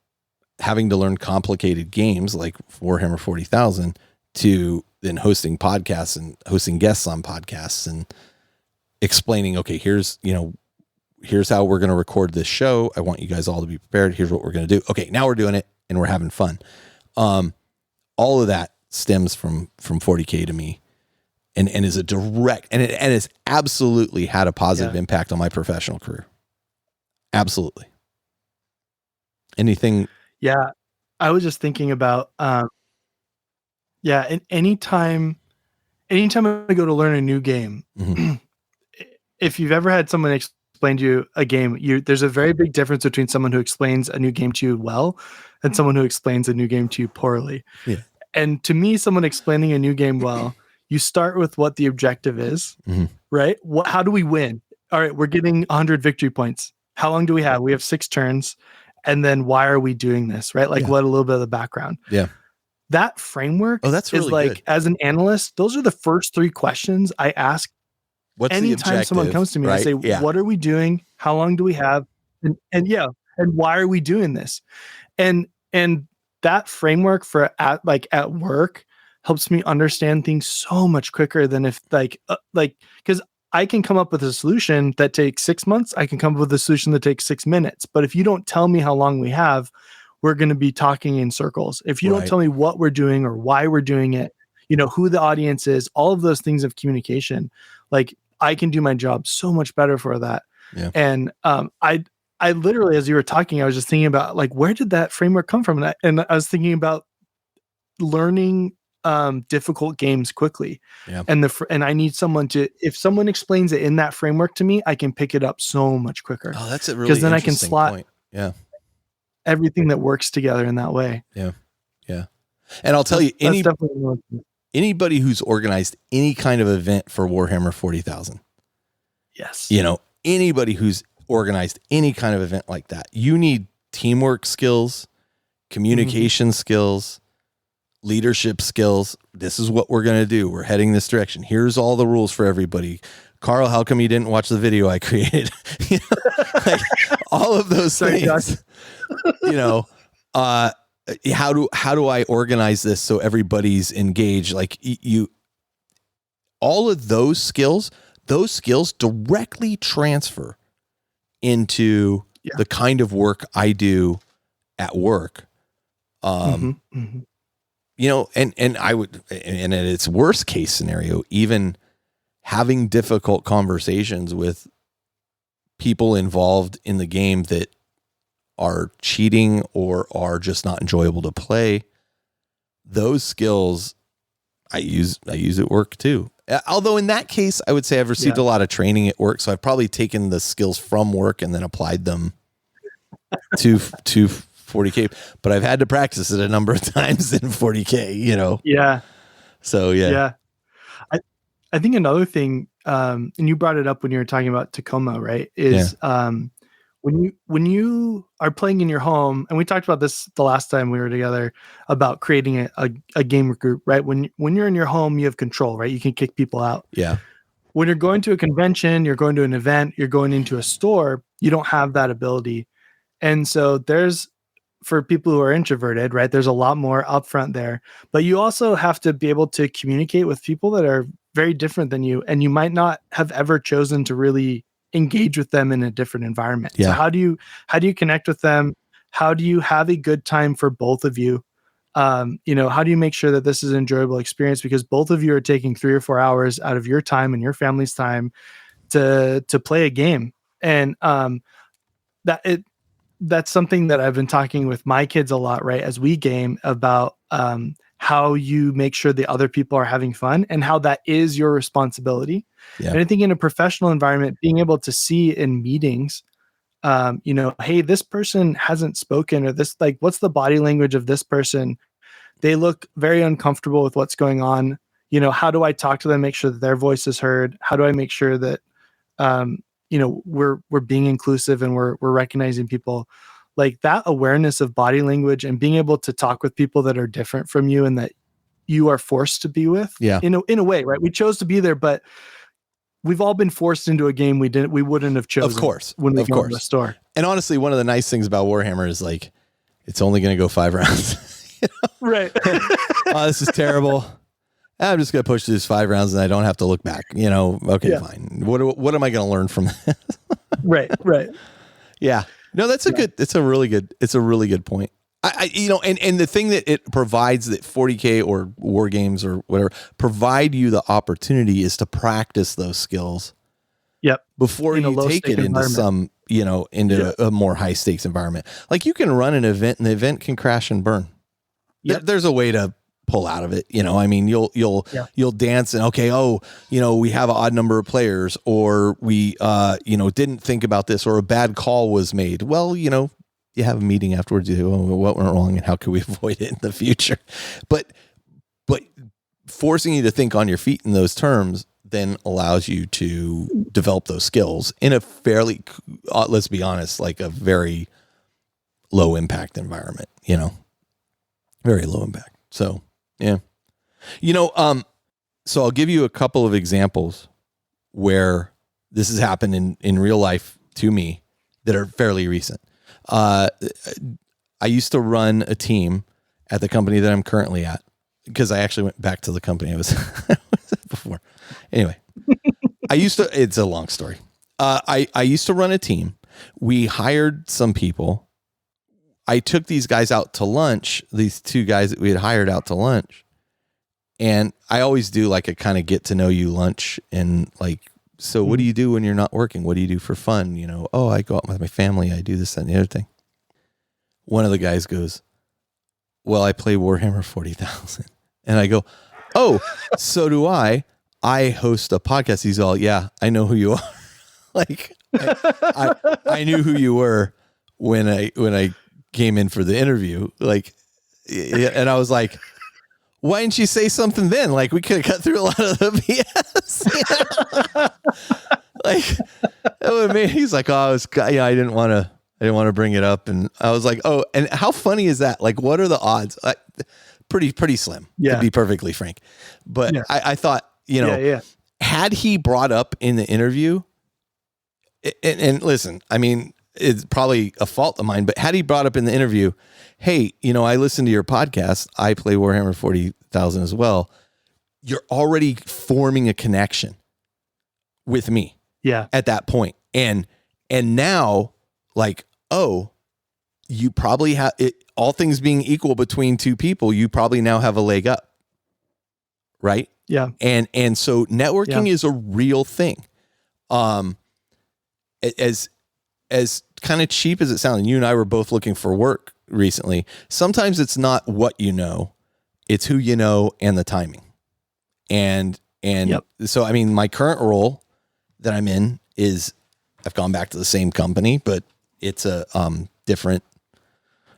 having to learn complicated games like Warhammer 40,000 to then hosting podcasts and hosting guests on podcasts and explaining, okay, here's how we're going to record this show. I want you guys all to be prepared. Here's what we're going to do. Okay. Now we're doing it and we're having fun. All of that stems from 40K to me. And is a direct, and it's absolutely had a positive impact on my professional career. Absolutely. Anything? Yeah. I was just thinking about, and anytime I go to learn a new game, Mm-hmm. if you've ever had someone explain to you a game, there's a very big difference between someone who explains a new game to you well and someone who explains a new game to you poorly. Yeah. And to me, someone explaining a new game well, you start with what the objective is, right? How do we win? All right, we're getting 100 victory points. How long do we have? We have 6 turns. And then why are we doing this, right? Like what a little bit of the background. Yeah. That framework that's really is like, good. as an analyst, those are the first 3 questions I ask anytime someone comes to me. Right? I say, what are we doing? How long do we have? And why are we doing this? And that framework for at work helps me understand things so much quicker than if because I can come up with a solution that takes 6 months. I can come up with a solution that takes 6 minutes. But if you don't tell me how long we have, we're going to be talking in circles. If you don't tell me what we're doing or why we're doing it, who the audience is, all of those things of communication, like I can do my job so much better for that. Yeah. And I literally, as you were talking, I was just thinking about like, where did that framework come from? And I was thinking about learning difficult games quickly. Yeah. And I need someone if someone explains it in that framework to me, I can pick it up so much quicker. Oh, that's a really interesting then I can slot point. Yeah. everything that works together in that way. Yeah. Yeah. And I'll tell you, anybody who's organized any kind of event for Warhammer 40,000. Yes. Anybody who's organized any kind of event like that, you need teamwork skills, communication skills, leadership skills. This is what we're going to do. We're heading this direction. Here's all the rules for everybody. Carl, how come you didn't watch the video I created? Like all of those things, how do I organize this so everybody's engaged? Like all of those skills directly transfer into the kind of work I do at work. And I would, and in its worst case scenario, even having difficult conversations with people involved in the game that are cheating or are just not enjoyable to play, those skills I use at work too. Although in that case, I would say I've received a lot of training at work. So I've probably taken the skills from work and then applied them to 40K, but I've had to practice it a number of times in 40K, Yeah. So, yeah. Yeah. I think another thing, and you brought it up when you were talking about Tacoma, right? Is when you are playing in your home, and we talked about this the last time we were together about creating a gamer group, right? When you're in your home, you have control, right? You can kick people out. Yeah. When you're going to a convention, you're going to an event, you're going into a store, you don't have that ability. And so for people who are introverted, right, there's a lot more upfront there, but you also have to be able to communicate with people that are very different than you, and you might not have ever chosen to really engage with them in a different environment. Yeah. So how do you connect with them? How do you have a good time for both of you? How do you make sure that this is an enjoyable experience? Because both of you are taking 3 or 4 hours out of your time and your family's time to play a game. And that's something that I've been talking with my kids a lot, right? As we game about how you make sure the other people are having fun and how that is your responsibility. Yeah. And I think in a professional environment, being able to see in meetings, hey, this person hasn't spoken, or this, like, what's the body language of this person? They look very uncomfortable with what's going on. How do I talk to them, make sure that their voice is heard? How do I make sure that, we're being inclusive and we're recognizing people? Like that awareness of body language and being able to talk with people that are different from you and that, you are forced to be with. Yeah. In a way, right? We chose to be there, but we've all been forced into a game we wouldn't have chosen. Of course. When we go to the store. And honestly, one of the nice things about Warhammer is like, it's only going to go 5 rounds. You know? Right. Oh, this is terrible. I'm just going to push these 5 rounds and I don't have to look back. Okay, fine. What am I going to learn from this? Right. Yeah. No, it's a really good point. And the thing that it provides that 40K or war games or whatever provide you the opportunity is to practice those skills. Yep. Before you take it into some, into a more high stakes environment. Like you can run an event and the event can crash and burn. Yep. There's a way to pull out of it. You'll dance and we have an odd number of players, or we didn't think about this, or a bad call was made. Well, you have a meeting afterwards. You go, what went wrong and how can we avoid it in the future? But forcing you to think on your feet in those terms then allows you to develop those skills in a fairly, let's be honest, like a very low impact environment, very low impact. So, yeah. So I'll give you a couple of examples where this has happened in real life to me that are fairly recent. I used to run a team at the company that I'm currently at, because I actually went back to the company I was at before. Anyway, it's a long story. I used to run a team. We hired some people. I took these guys out to lunch, these 2 guys that we had hired out to lunch. And I always do like a kind of get to know you lunch, and like, so what do you do when you're not working? What do you do for fun? I go out with my family. I do this and the other thing. One of the guys goes, well, I play Warhammer 40,000. And I go, oh, so do I. I host a podcast. He's all, yeah, I know who you are. Like I knew who you were when I came in for the interview. Like, and I was like, why didn't you say something then? Like we could have cut through a lot of the BS. Like that would mean he's like, oh, I didn't want to bring it up. And I was like, oh, and how funny is that? Like, what are the odds? Pretty slim, to be perfectly frank. But I thought, had he brought up in the interview, and listen, I mean, it's probably a fault of mine, but had he brought up in the interview, hey, I listened to your podcast. I play Warhammer 40,000 as well. You're already forming a connection with me. Yeah. At that point. And now, like, oh, you probably have it, all things being equal between 2 people, you probably now have a leg up. Right? Yeah. And so networking is a real thing. As kind of cheap as it sounds, and you and I were both looking for work recently. Sometimes it's not what you know, it's who you know and the timing. And so, I mean, my current role that I'm in is I've gone back to the same company, but it's a different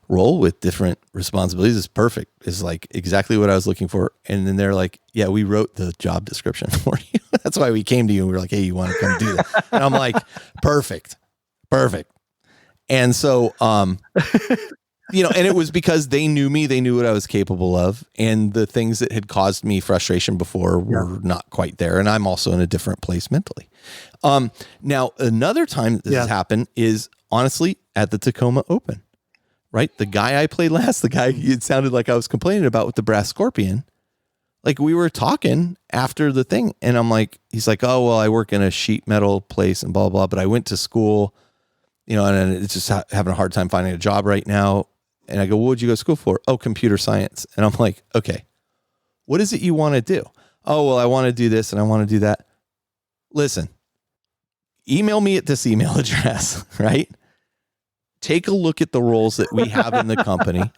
role with different responsibilities. It's perfect. It's like exactly what I was looking for. And then they're like, yeah, we wrote the job description for you. That's why we came to you and we were like, hey, you want to come do that? And I'm like, perfect. And so, and it was because they knew me, they knew what I was capable of, and the things that had caused me frustration before were not quite there. And I'm also in a different place mentally. Now, another time that this has happened is honestly at the Tacoma Open, right? The guy I played last, the guy it sounded like I was complaining about with the brass scorpion. Like we were talking after the thing and I'm like, he's like, oh, well, I work in a sheet metal place and blah, blah, but I went to school, and it's just having a hard time finding a job right now. And I go, what would you go to school for? Oh, computer science. And I'm like, okay, what is it you want to do? Oh, well, I want to do this and I want to do that. Listen, email me at this email address, right? Take a look at the roles that we have in the company.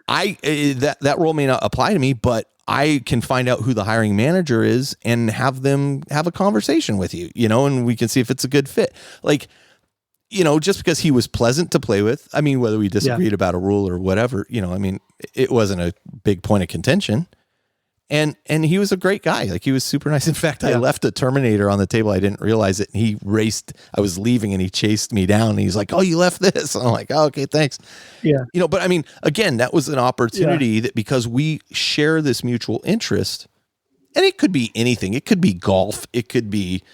That role may not apply to me, but I can find out who the hiring manager is and have them have a conversation with you, and we can see if it's a good fit. Like, just because he was pleasant to play with, I mean, whether we disagreed about a rule or whatever, I mean, it wasn't a big point of contention. And he was a great guy. Like, he was super nice. In fact, I left a Terminator on the table. I didn't realize it. And he raced. I was leaving and he chased me down. And he's like, "Oh, you left this." And I'm like, "Oh, okay, thanks." Yeah. But I mean, again, that was an opportunity that, because we share this mutual interest, and it could be anything. It could be golf. It could be,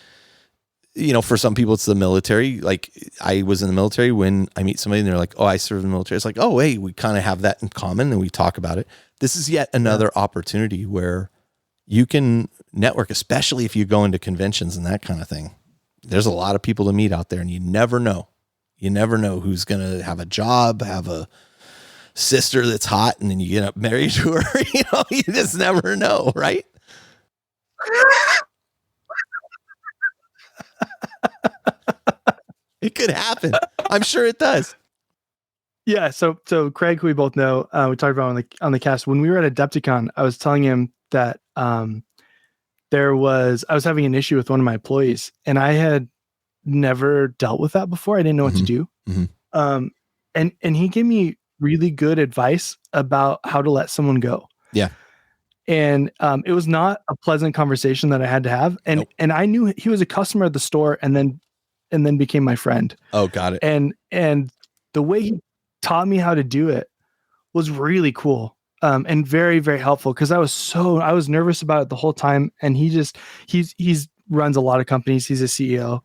for some people it's the military. Like, I was in the military. When I meet somebody and they're like, "Oh, I served in the military." It's like, "Oh, hey, we kind of have that in common," and we talk about it. This is yet another opportunity where you can network, especially if you go into conventions and that kind of thing. There's a lot of people to meet out there, and you never know. You never know who's going to have a job, have a sister that's hot, and then you get up married to her. You just never know, right? It could happen. I'm sure it does. Yeah. So Craig, who we both know, we talked about on the cast, when we were at Adepticon, I was telling him that I was having an issue with one of my employees, and I had never dealt with that before. I didn't know what to do. Mm-hmm. And he gave me really good advice about how to let someone go. Yeah. And it was not a pleasant conversation that I had to have. And I knew he was a customer at the store, and then became my friend. Oh, got it. And the way he taught me how to do it was really cool. And very, very helpful, because I was nervous about it the whole time. And he's runs a lot of companies. He's a CEO.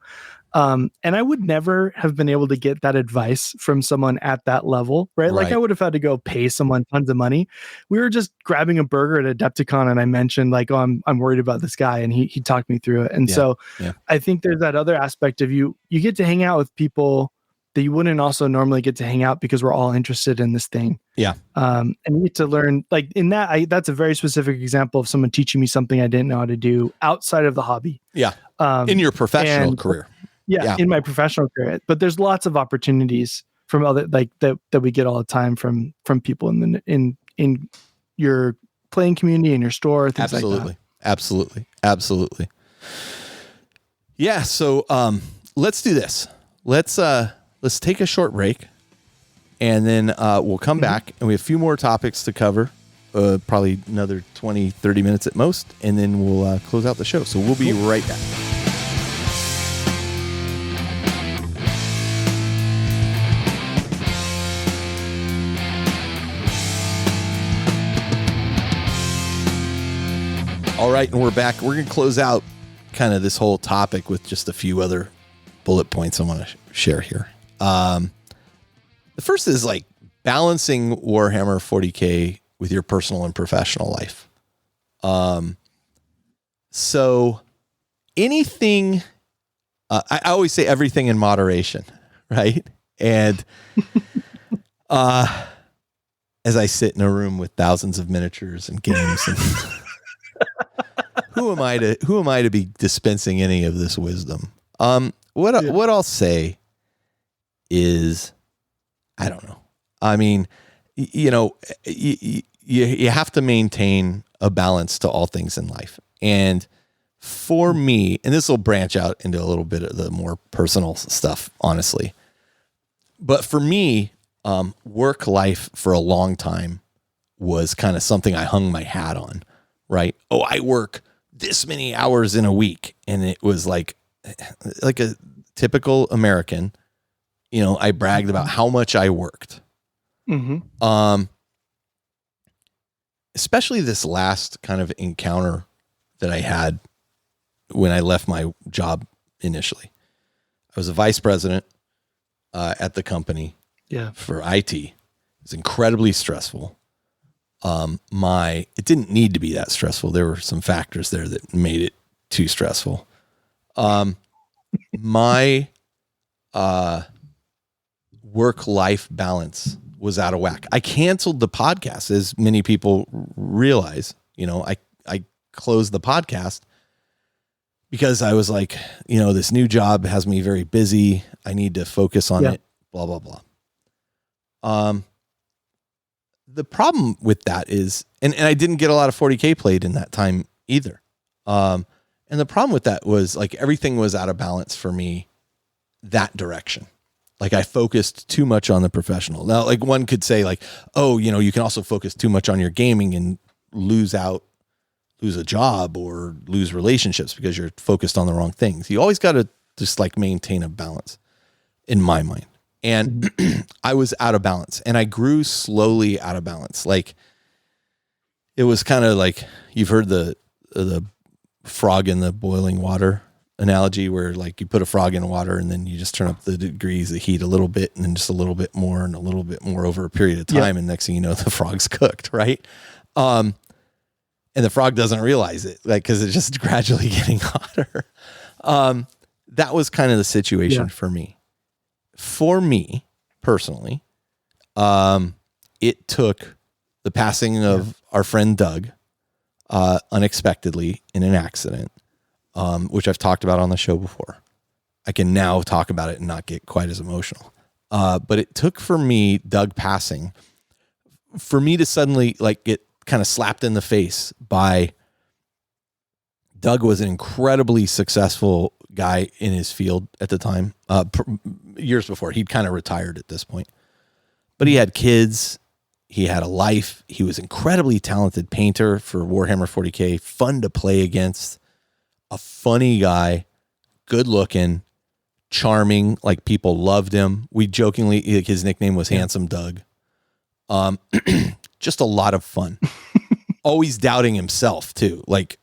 And I would never have been able to get that advice from someone at that level, right? Like, I would have had to go pay someone tons of money. We were just grabbing a burger at Adepticon, and I mentioned, like, "Oh, I'm worried about this guy," and he talked me through it. And I think there's that other aspect of you get to hang out with people that you wouldn't also normally get to hang out, because we're all interested in this thing. Yeah. And you get to learn, like, in that, that's a very specific example of someone teaching me something I didn't know how to do outside of the hobby. Yeah. In your professional career. Yeah, in my professional career. But there's lots of opportunities from other, like, that we get all the time from people in your playing community, in your store, things like that. Absolutely. Yeah. So let's do this. Let's take a short break, and then we'll come back, and we have a few more topics to cover, probably another 20, 30 minutes at most, and then we'll close out the show. So we'll be right back. All right, and we're back. We're going to close out kind of this whole topic with just a few other bullet points I want to share here. The first is, like, balancing Warhammer 40K with your personal and professional life. So anything, I always say everything in moderation, right? And as I sit in a room with thousands of miniatures and games, and who am I to be dispensing any of this wisdom? What I'll say is, I don't know. I mean, you have to maintain a balance to all things in life. And for me, and this will branch out into a little bit of the more personal stuff, honestly. But for me, work life for a long time was kind of something I hung my hat on, right? Oh, I work this many hours in a week. And it was like a typical American, I bragged about how much I worked. Mm-hmm. Especially this last kind of encounter that I had when I left my job initially. I was a vice president at the company for IT. It was incredibly stressful. It didn't need to be that stressful. There were some factors there that made it too stressful. My work-life balance was out of whack. I canceled the podcast, as many people realize. I closed the podcast because I was like, this new job has me very busy. I need to focus on it, blah, blah, blah. The problem with that is, and I didn't get a lot of 40K played in that time either. And the problem with that was, like, everything was out of balance for me that direction. Like, I focused too much on the professional. Now, like, one could say, like, oh, you can also focus too much on your gaming and lose out lose a job or lose relationships because you're focused on the wrong things. You always got to just like maintain a balance in my mind. And I was out of balance, and I grew slowly out of balance. Like, it was kind of like, you've heard the frog in the boiling water analogy, where like you put a frog in water and then you just turn up the degrees of heat a little bit, and then just a little bit more and a little bit more over a period of time. And next thing you know, the frog's cooked. Right. And the frog doesn't realize it, like, cause it's just gradually getting hotter. That was kind of the situation for me. For me personally, it took the passing of our friend Doug, unexpectedly in an accident, which I've talked about on the show before. I can now talk about it and not get quite as emotional. But it took for me, Doug passing, for me to suddenly like get kind of slapped in the face by Doug. Was an incredibly successful guy in his field at the time. Years before, he'd kind of retired at this point, but he had kids. He had a life. He was incredibly talented painter for Warhammer 40K, fun to play against, a funny guy, good looking, charming. Like, people loved him. We jokingly, like, his nickname was Handsome Doug. Just a lot of fun. Always doubting himself too. Like,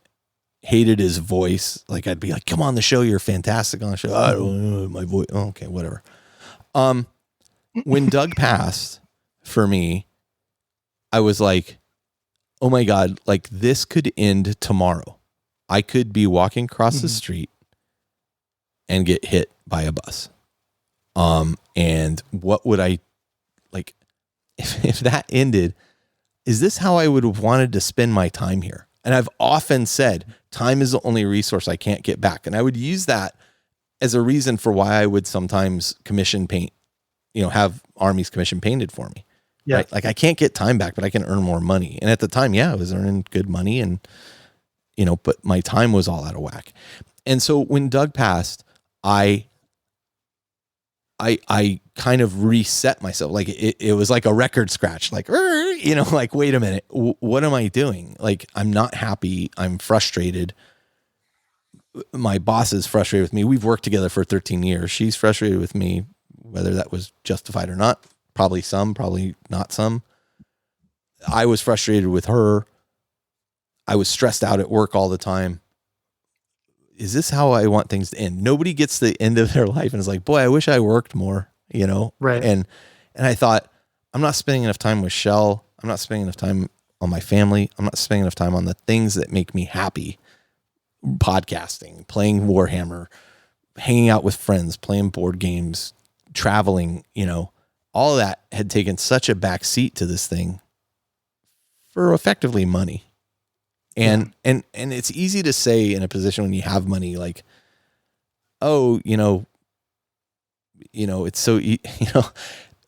hated his voice. Like, I'd be like, come on the show, you're fantastic on the show. I don't know my voice. Oh, okay, whatever. When Doug passed, for me, I was like, oh my God, like, this could end tomorrow. I could be walking across the street and get hit by a bus. And what would I, like, if that ended, is this how I would have wanted to spend my time here? And I've often said, time is the only resource I can't get back. And I would use that as a reason for why I would sometimes commission paint, have armies commission painted for me. Yeah. Right? Like, I can't get time back, but I can earn more money. And at the time, I was earning good money, and, but my time was all out of whack. And so when Doug passed, I kind of reset myself. Like, it was like a record scratch, like, like, wait a minute, what am I doing? Like, I'm not happy. I'm frustrated. My boss is frustrated with me. We've worked together for 13 years. She's frustrated with me, whether that was justified or not. Probably some, probably not some. I was frustrated with her. I was stressed out at work all the time. Is this how I want things to end? Nobody gets to the end of their life and is like, boy, I wish I worked more, Right. And I thought, I'm not spending enough time with Shell. I'm not spending enough time on my family. I'm not spending enough time on the things that make me happy. Podcasting, playing Warhammer, hanging out with friends, playing board games, traveling, all of that had taken such a back seat to this thing for effectively money. And it's easy to say in a position when you have money, like, oh, it's so,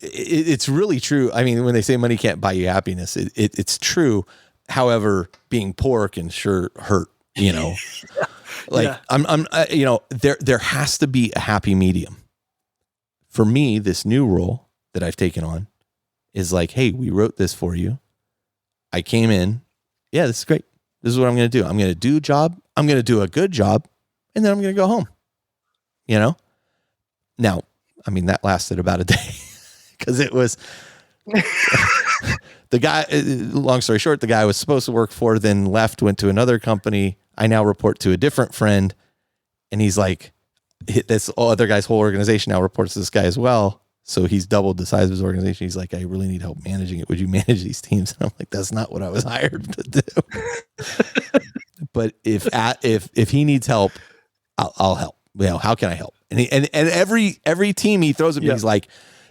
it's really true. I mean, when they say money can't buy you happiness, it's true. However, being poor can sure hurt, like, there has to be a happy medium. For me, this new role that I've taken on is like, hey, we wrote this for you. I came in. Yeah, this is great. This is what I'm going to do. I'm going to do a job. I'm going to do a good job. And then I'm going to go home. Now, I mean, that lasted about a day because it was the guy, long story short, the guy I was supposed to work for then left, went to another company. I now report to a different friend. And he's like, this other guy's whole organization now reports to this guy as well. So he's doubled the size of his organization. He's like, I really need help managing it. Would you manage these teams? And I'm like, that's not what I was hired to do. But if he needs help, I'll help. How can I help? And every team he throws at me, he's like,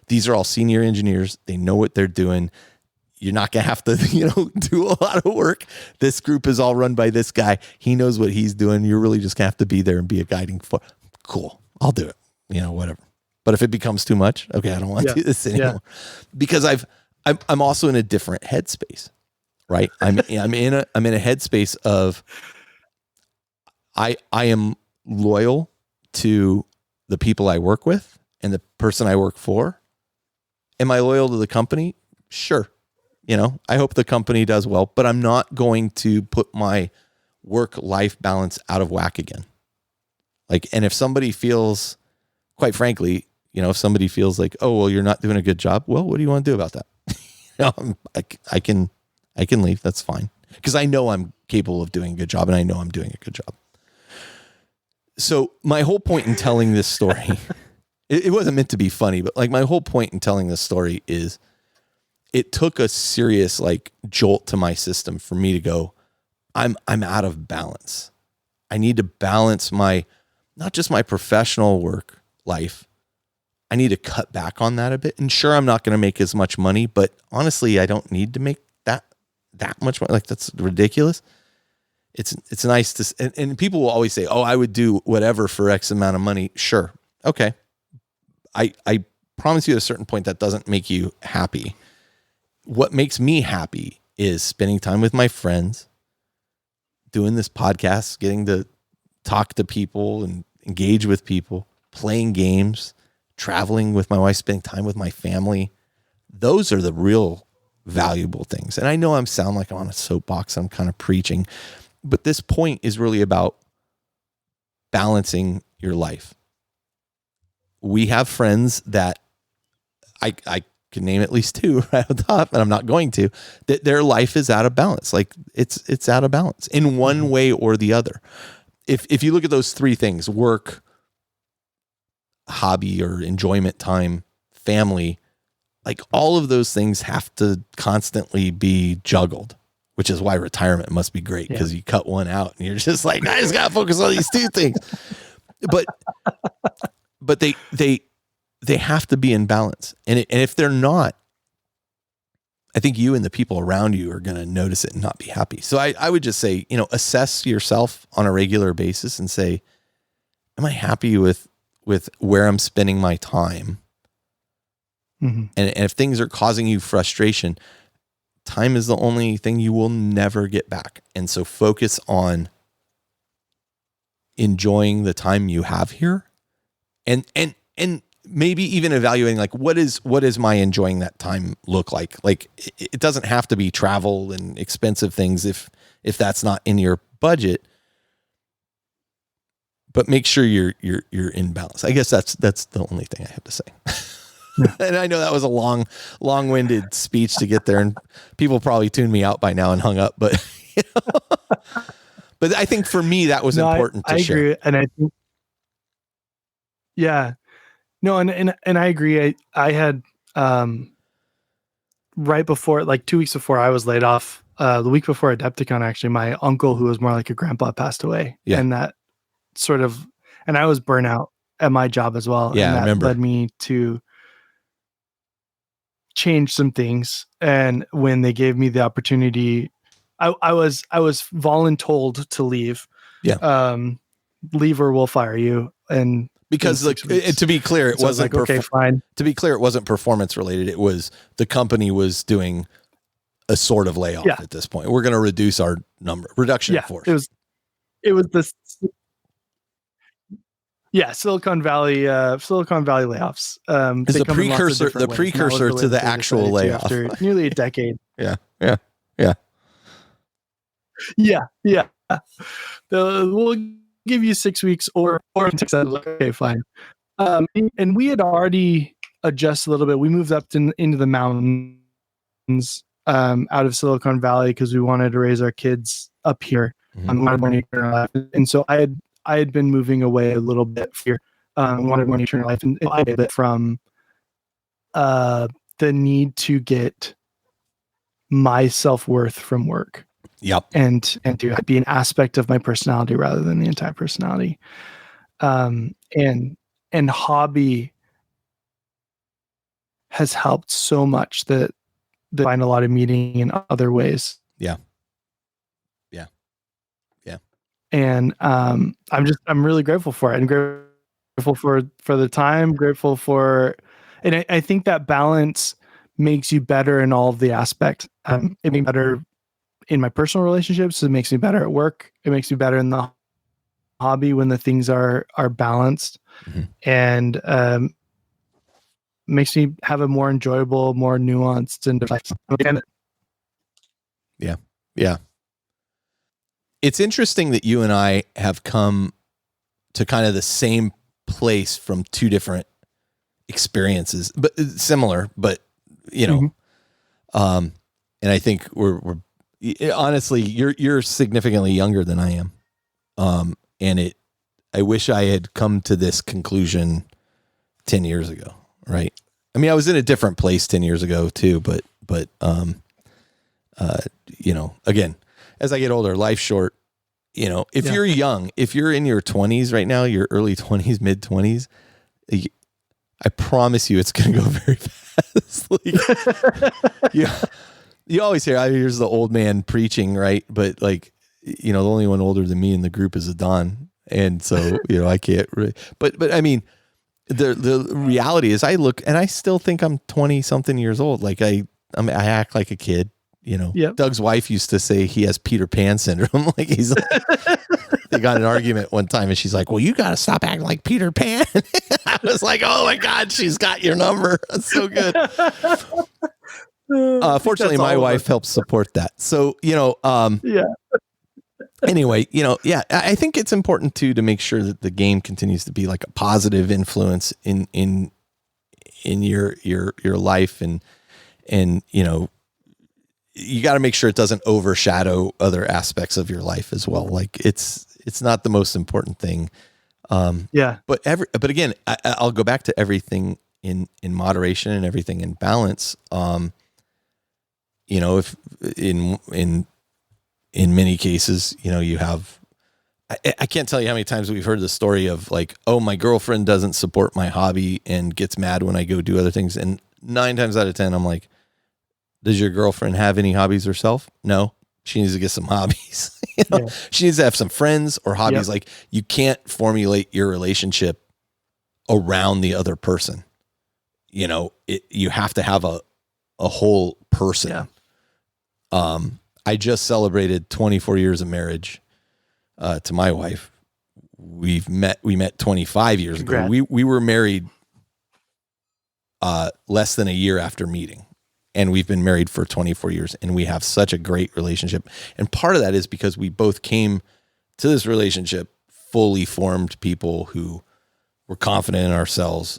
these are all senior engineers. They know what they're doing. You're not going to have to, do a lot of work. This group is all run by this guy. He knows what he's doing. You're really just going to have to be there and be a guiding force. Cool. I'll do it. Whatever. But if it becomes too much, okay, I don't want to do this anymore, because I'm also in a different headspace, right? I'm in a headspace of I am loyal to the people I work with and the person I work for. Am I loyal to the company? Sure. I hope the company does well, but I'm not going to put my work-life balance out of whack again. Like, and if somebody feels, quite frankly, if somebody feels like, oh, well, you're not doing a good job. Well, what do you want to do about that? I can leave. That's fine. Because I know I'm capable of doing a good job, and I know I'm doing a good job. So my whole point in telling this story, it wasn't meant to be funny, but like my whole point in telling this story is it took a serious like jolt to my system for me to go, I'm out of balance. I need to balance not just my professional work life. I need to cut back on that a bit. And sure, I'm not going to make as much money, but honestly, I don't need to make that much money. Like, that's ridiculous. It's nice to, and people will always say, oh, I would do whatever for X amount of money. Sure. Okay. I promise you at a certain point that doesn't make you happy. What makes me happy is spending time with my friends, doing this podcast, getting to talk to people and engage with people, playing games, traveling with my wife, spending time with my family. Those are the real valuable things. And I know I sound like I'm on a soapbox. I'm kind of preaching, but this point is really about balancing your life. We have friends that I can name at least two right off the top, and I'm not going to, that their life is out of balance. Like it's out of balance in one way or the other. If you look at those three things, work, hobby or enjoyment time, family, like all of those things have to constantly be juggled, which is why retirement must be great, because you cut one out and you're just like, I just got to focus on these two things. But they have to be in balance. And if they're not, I think you and the people around you are going to notice it and not be happy. So I would just say, assess yourself on a regular basis and say, am I happy with where I'm spending my time? Mm-hmm. And if things are causing you frustration, time is the only thing you will never get back. And so focus on enjoying the time you have here, and maybe even evaluating like what is my enjoying that time look like. Like it doesn't have to be travel and expensive things if that's not in your budget, but make sure you're in balance. I guess that's the only thing I have to say. And I know that was a long-winded speech to get there, and people probably tuned me out by now and hung up, but but I think for me that was important to share. I agree, and I think and I agree. I had right before, like 2 weeks before I was laid off, the week before Adepticon, actually, my uncle, who was more like a grandpa, passed away. Yeah. And that sort of, and I was burnt out at my job as well. Yeah, and that I remember. led me to change some things. And when they gave me the opportunity, I was voluntold to leave. Yeah. Leave or we'll fire you. And because to be clear, it wasn't like, okay, fine. To be clear, it wasn't performance related. It was the company was doing a sort of layoff at this point. We're going to reduce our reduction in force. It was this. Yeah, Silicon Valley layoffs. Is the precursor to the actual layoff after nearly a decade. Yeah. We'll give you 6 weeks or 6 months. Okay, fine. And we had already adjusted a little bit. We moved up into the mountains out of Silicon Valley because we wanted to raise our kids up here. And so I had been moving away a little bit here. Wanted more nature in life, and a bit from the need to get my self-worth from work. Yep. And to be an aspect of my personality rather than the entire personality. And hobby has helped so much that I find a lot of meaning in other ways. Yeah. And I'm really grateful for it, and grateful for the time, grateful for, and I think that balance makes you better in all of the aspects. It makes me better in my personal relationships. It makes me better at work. It makes me better in the hobby when the things are balanced, and makes me have a more enjoyable, more nuanced and life. Yeah. it's interesting that you and I have come to kind of the same place from two different experiences, but similar, but and I think we're honestly, you're significantly younger than I am. And I wish I had come to this conclusion 10 years ago. Right. I mean, I was in a different place 10 years ago too, but again, as I get older, life's short. If you're young, if you're in your 20s right now, your early 20s, mid 20s, I promise you it's going to go very fast. You always hear, here's the old man preaching, right? But the only one older than me in the group is Adon. And so, I can't really, but I mean, the reality is I look and I still think I'm 20 something years old. I act like a kid. Doug's wife used to say he has Peter Pan syndrome. They got an argument one time and she's like, well, you got to stop acting like Peter Pan. I was like, oh my God, she's got your number. That's so good. Fortunately, my wife helps support that. So, anyway, I think it's important too, to make sure that the game continues to be like a positive influence in your life. And you got to make sure it doesn't overshadow other aspects of your life as well. It's not the most important thing. But again, I'll go back to everything in moderation and everything in balance. If in many cases, you have, I can't tell you how many times we've heard the story of oh, my girlfriend doesn't support my hobby and gets mad when I go do other things. And 9 times out of 10, I'm like, does your girlfriend have any hobbies herself? No, she needs to get some hobbies. She needs to have some friends or hobbies. Yep. You can't formulate your relationship around the other person. You have to have a whole person. Yeah. I just celebrated 24 years of marriage to my wife. We met 25 years ago. We were married less than a year after meeting. And we've been married for 24 years and we have such a great relationship. And part of that is because we both came to this relationship fully formed people who were confident in ourselves.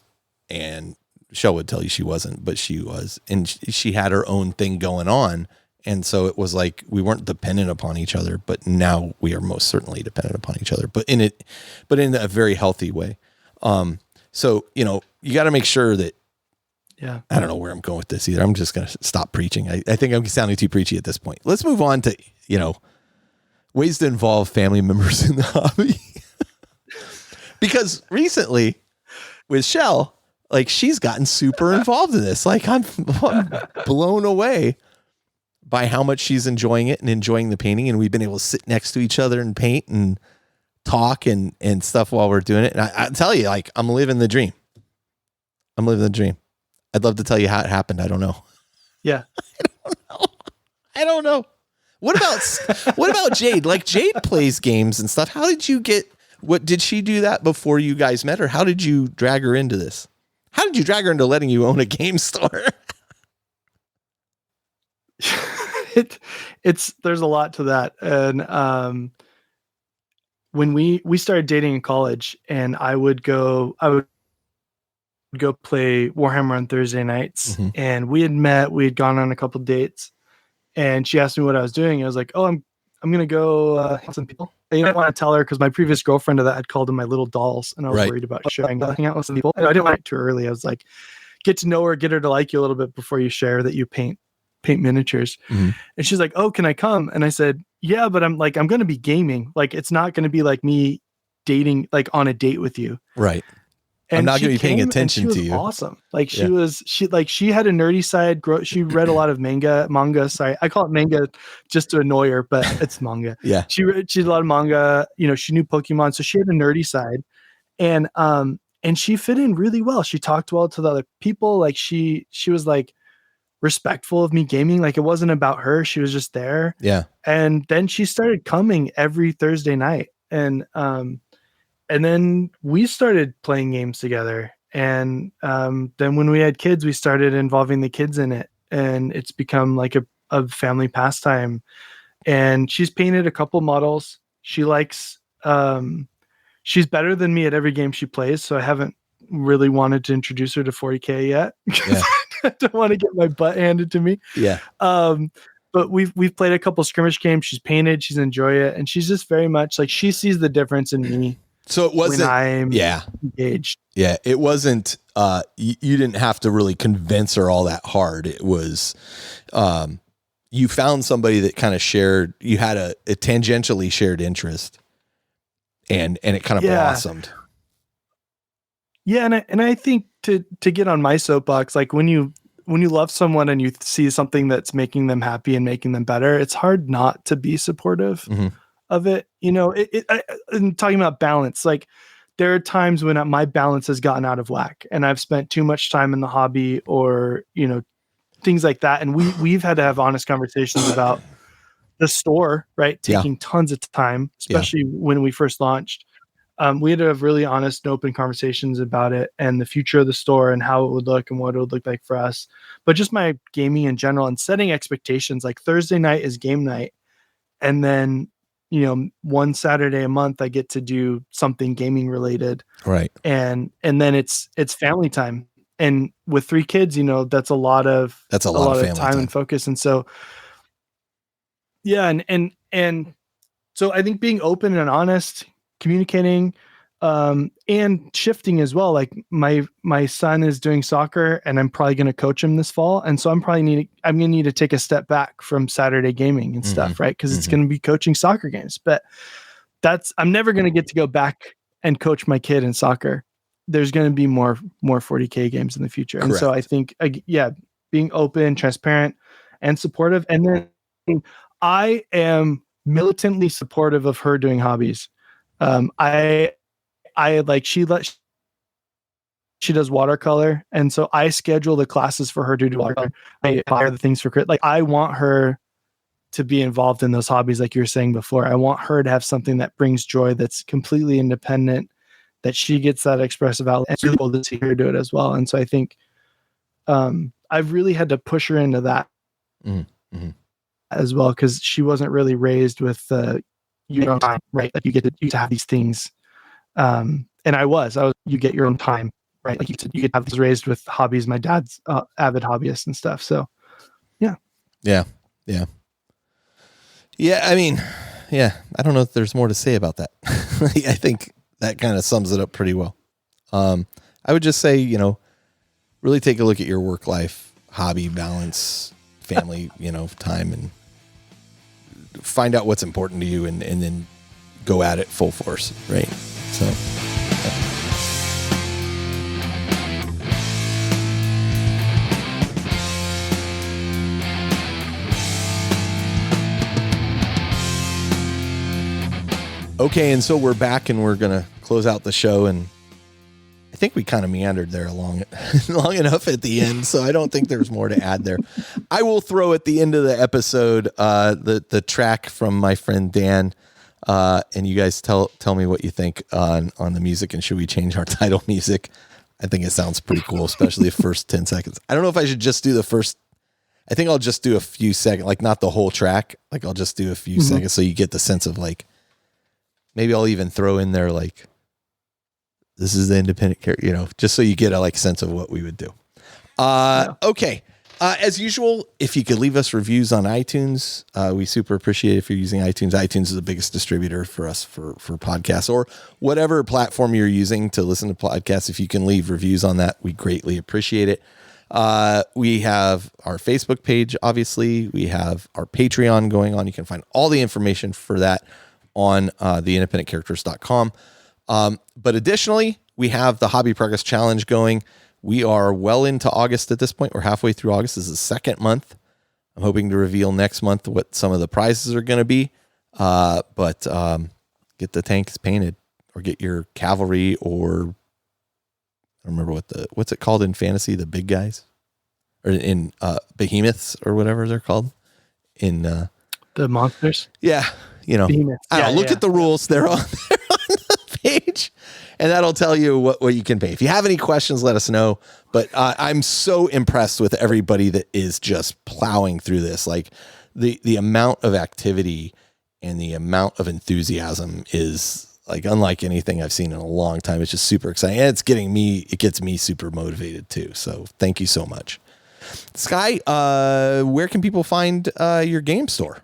And Shell would tell you she wasn't, but she was. And she had her own thing going on. And so it was we weren't dependent upon each other, but now we are most certainly dependent upon each other, but in a very healthy way. So, you got to make sure that, I don't know where I'm going with this either. I'm just going to stop preaching. I think I'm sounding too preachy at this point. Let's move on to, ways to involve family members in the hobby. Because recently with Shell, she's gotten super involved in this. I'm blown away by how much she's enjoying it and enjoying the painting. And we've been able to sit next to each other and paint and talk and stuff while we're doing it. And I tell you, I'm living the dream. I'd love to tell you how it happened. I don't know. Yeah. I don't know. What about Jade? Jade plays games and stuff. How did you did she do that before you guys met, or how did you drag her into this? How did you drag her into letting you own a game store? There's a lot to that. And when we started dating in college, and I would go play Warhammer on Thursday nights. Mm-hmm. And we had gone on a couple dates, and she asked me what I was doing. I was like, oh, I'm going to go hang with some people. And I didn't want to tell her because my previous girlfriend of that had called them my little dolls, and I was worried about hang out with some people. And I didn't want it too early. I was like, get to know her, get her to like you a little bit before you share that you paint miniatures. Mm-hmm. And she's like, oh, can I come? And I said, yeah, but I'm going to be gaming. It's not going to be like me dating, on a date with you. Right. And I'm not going to be paying attention to you. Awesome. She had a nerdy side. She read a lot of manga. Sorry, I call it manga just to annoy her, but it's manga. Yeah. She read a lot of manga. She knew Pokemon, so she had a nerdy side, and she fit in really well. She talked well to the other people. She was respectful of me gaming. It wasn't about her. She was just there. Yeah. And then she started coming every Thursday night, and then we started playing games together. And then when we had kids, we started involving the kids in it. And it's become a family pastime. and she's painted a couple models. She likes, she's better than me at every game she plays. So I haven't really wanted to introduce her to 40K yet. Yeah. I don't want to get my butt handed to me. Yeah. But we've played a couple skirmish games. She's painted, she's enjoyed it, and she's just very much like, she sees the difference in me. So it wasn't, when I'm yeah, engaged. Yeah, it wasn't. You didn't have to really convince her all that hard. It was, you found somebody that kind of shared. You had a tangentially shared interest, and it kind of blossomed. Yeah, and I think to get on my soapbox, like when you love someone and you see something that's making them happy and making them better, it's hard not to be supportive of it. You know, I'm talking about balance. Like there are times when my balance has gotten out of whack and I've spent too much time in the hobby or, you know, things like that. And we've had to have honest conversations about the store, right? Taking tons of time, especially when we first launched. We had to have really honest and open conversations about it and the future of the store and how it would look and what it would look like for us. But just my gaming in general and setting expectations, like Thursday night is game night. And then, you know, one Saturday a month, I get to do something gaming related. Right. And then it's family time. And with 3 kids, you know, that's a lot of family time and focus. And so, yeah. And so I think being open and honest, communicating, and shifting as well. Like my son is doing soccer and I'm probably going to coach him this fall. And so I'm going to need to take a step back from Saturday gaming and stuff, right? Cause it's going to be coaching soccer games, but I'm never going to get to go back and coach my kid in soccer. There's going to be more 40K games in the future. Correct. And so I think, being open, transparent and supportive. And then I am militantly supportive of her doing hobbies. I like, she does watercolor. And so I schedule the classes for her to do watercolor. I buy her the things for crit. Like I want her to be involved in those hobbies. Like you were saying before, I want her to have something that brings joy, that's completely independent, that she gets that expressive outlet. And it's really cool to see her do it as well. And so I think, I've really had to push her into that as well. Cause she wasn't really raised with, your own time, right? Like you get to have these things. And you get your own time, right? Like you get to have this raised with hobbies. My dad's avid hobbyist and stuff. So yeah. I mean, I don't know if there's more to say about that. I think that kind of sums it up pretty well. I would just say, you know, really take a look at your work life, hobby balance, family, you know, time, and find out what's important to you and then go at it full force. Right. So. Okay. And so we're back and we're going to close out the show, and I think we kind of meandered there long enough at the end, so I don't think there's more to add there. I will throw at the end of the episode the track from my friend Dan, and you guys tell me what you think on the music, and should we change our title music? I think it sounds pretty cool, especially the first 10 seconds. I don't know if I should just do the first. I think I'll just do a few seconds, like not the whole track. Like I'll just do a few seconds so you get the sense of like. Maybe I'll even throw in there like. This is the independent character, you know, just so you get a sense of what we would do. Okay. As usual, if you could leave us reviews on iTunes, we super appreciate it if you're using iTunes. iTunes is the biggest distributor for us for podcasts or whatever platform you're using to listen to podcasts. If you can leave reviews on that, we greatly appreciate it. We have our Facebook page, obviously. We have our Patreon going on. You can find all the information for that on theindependentcharacters.com. But additionally, we have the Hobby Progress Challenge going. We are well into August at this point. We're halfway through August. This is the second month. I'm hoping to reveal next month what some of the prizes are going to be. But get the tanks painted or get your cavalry, or I don't remember what's it called in fantasy, the big guys, or in behemoths or whatever they're called in the monsters. Yeah. You know, look at the rules. They're on the page, and that'll tell you what you can pay. If you have any questions, let us know. But I'm so impressed with everybody that is just plowing through this. Like the amount of activity and the amount of enthusiasm is like unlike anything I've seen in a long time. It's just super exciting. And it gets me super motivated too. So thank you so much. Skye, where can people find your game store?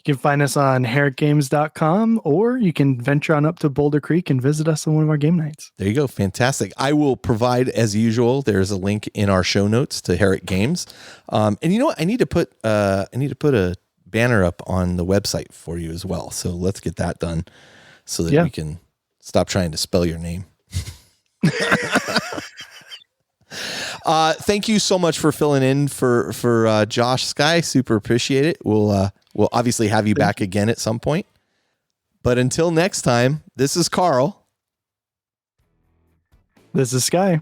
You can find us on herrickgames.com, or you can venture on up to Boulder Creek and visit us on one of our game nights. There you go. Fantastic. I will provide, as usual, there's a link in our show notes to Herrick Games. And you know what? I need to put a banner up on the website for you as well. So let's get that done so that we can stop trying to spell your name. Thank you so much for filling in for Josh, Skye. Super appreciate it. We'll obviously have you back again at some point. But until next time, this is Carl. This is Skye.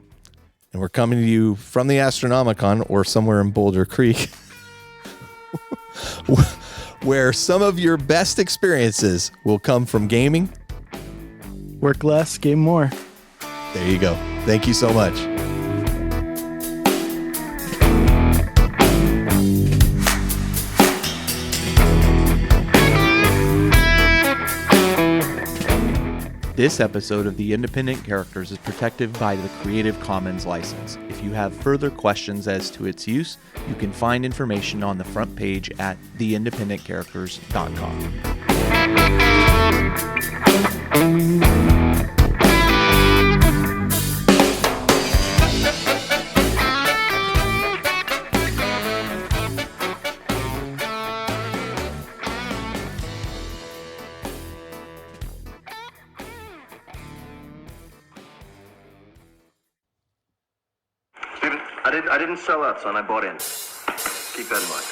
And we're coming to you from the Astronomicon or somewhere in Boulder Creek, where some of your best experiences will come from gaming. Work less, game more. There you go. Thank you so much. This episode of The Independent Characters is protected by the Creative Commons license. If you have further questions as to its use, you can find information on the front page at theindependentcharacters.com. I didn't sell out, son. I bought in. Keep that in mind.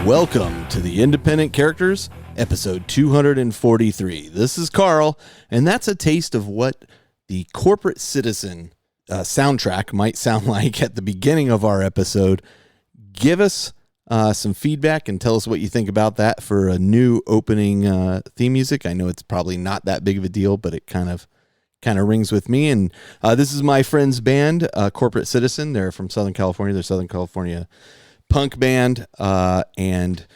Welcome to the Independent Characters, episode 243. This is Carl, and that's a taste of what the corporate citizen soundtrack might sound like at the beginning of our episode. Give us some feedback and tell us what you think about that for a new opening theme music. I know it's probably not that big of a deal, but it kind of rings with me. And this is my friend's band, Corporate Citizen. They're from Southern California. They're Southern California punk band. And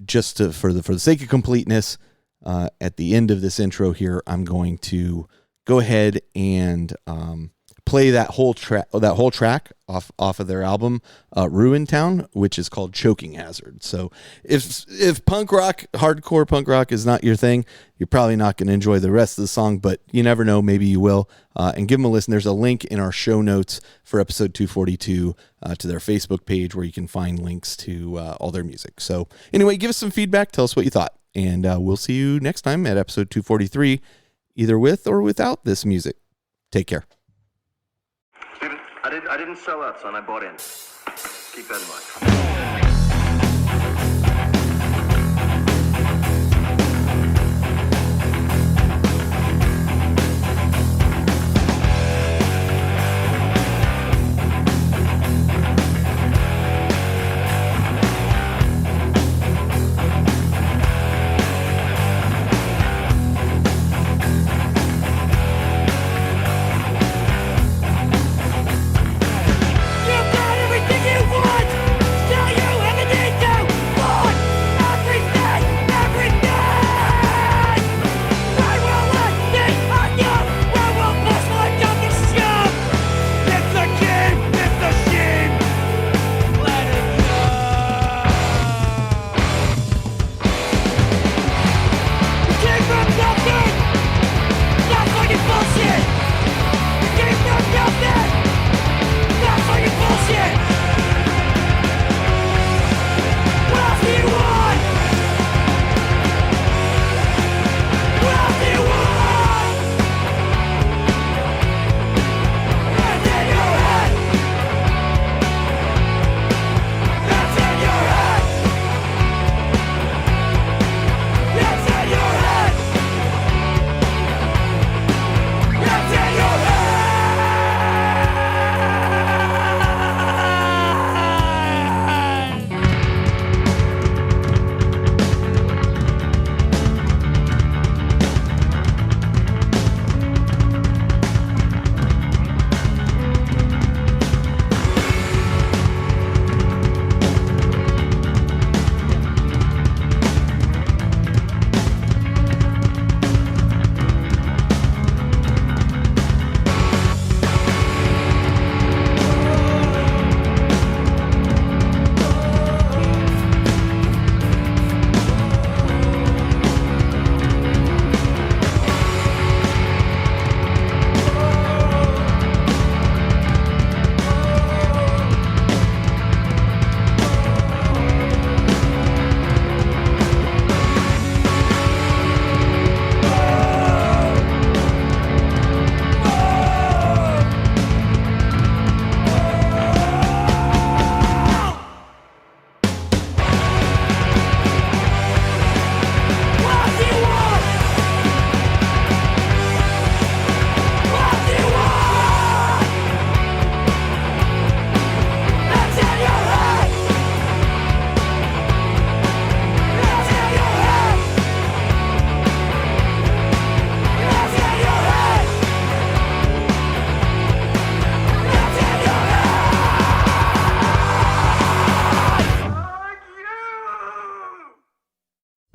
just for the sake of completeness, at the end of this intro here, I'm going to go ahead and play that whole track off of their album Ruin Town, which is called Choking Hazard. So if punk rock, hardcore punk rock is not your thing, you're probably not going to enjoy the rest of the song, but you never know, maybe you will. And give them a listen. There's a link in our show notes for episode 242 to their Facebook page where you can find links to all their music. So anyway, give us some feedback, tell us what you thought, and we'll see you next time at episode 243, either with or without this music. Take care. I didn't sell out, son. I bought in. Keep that in mind.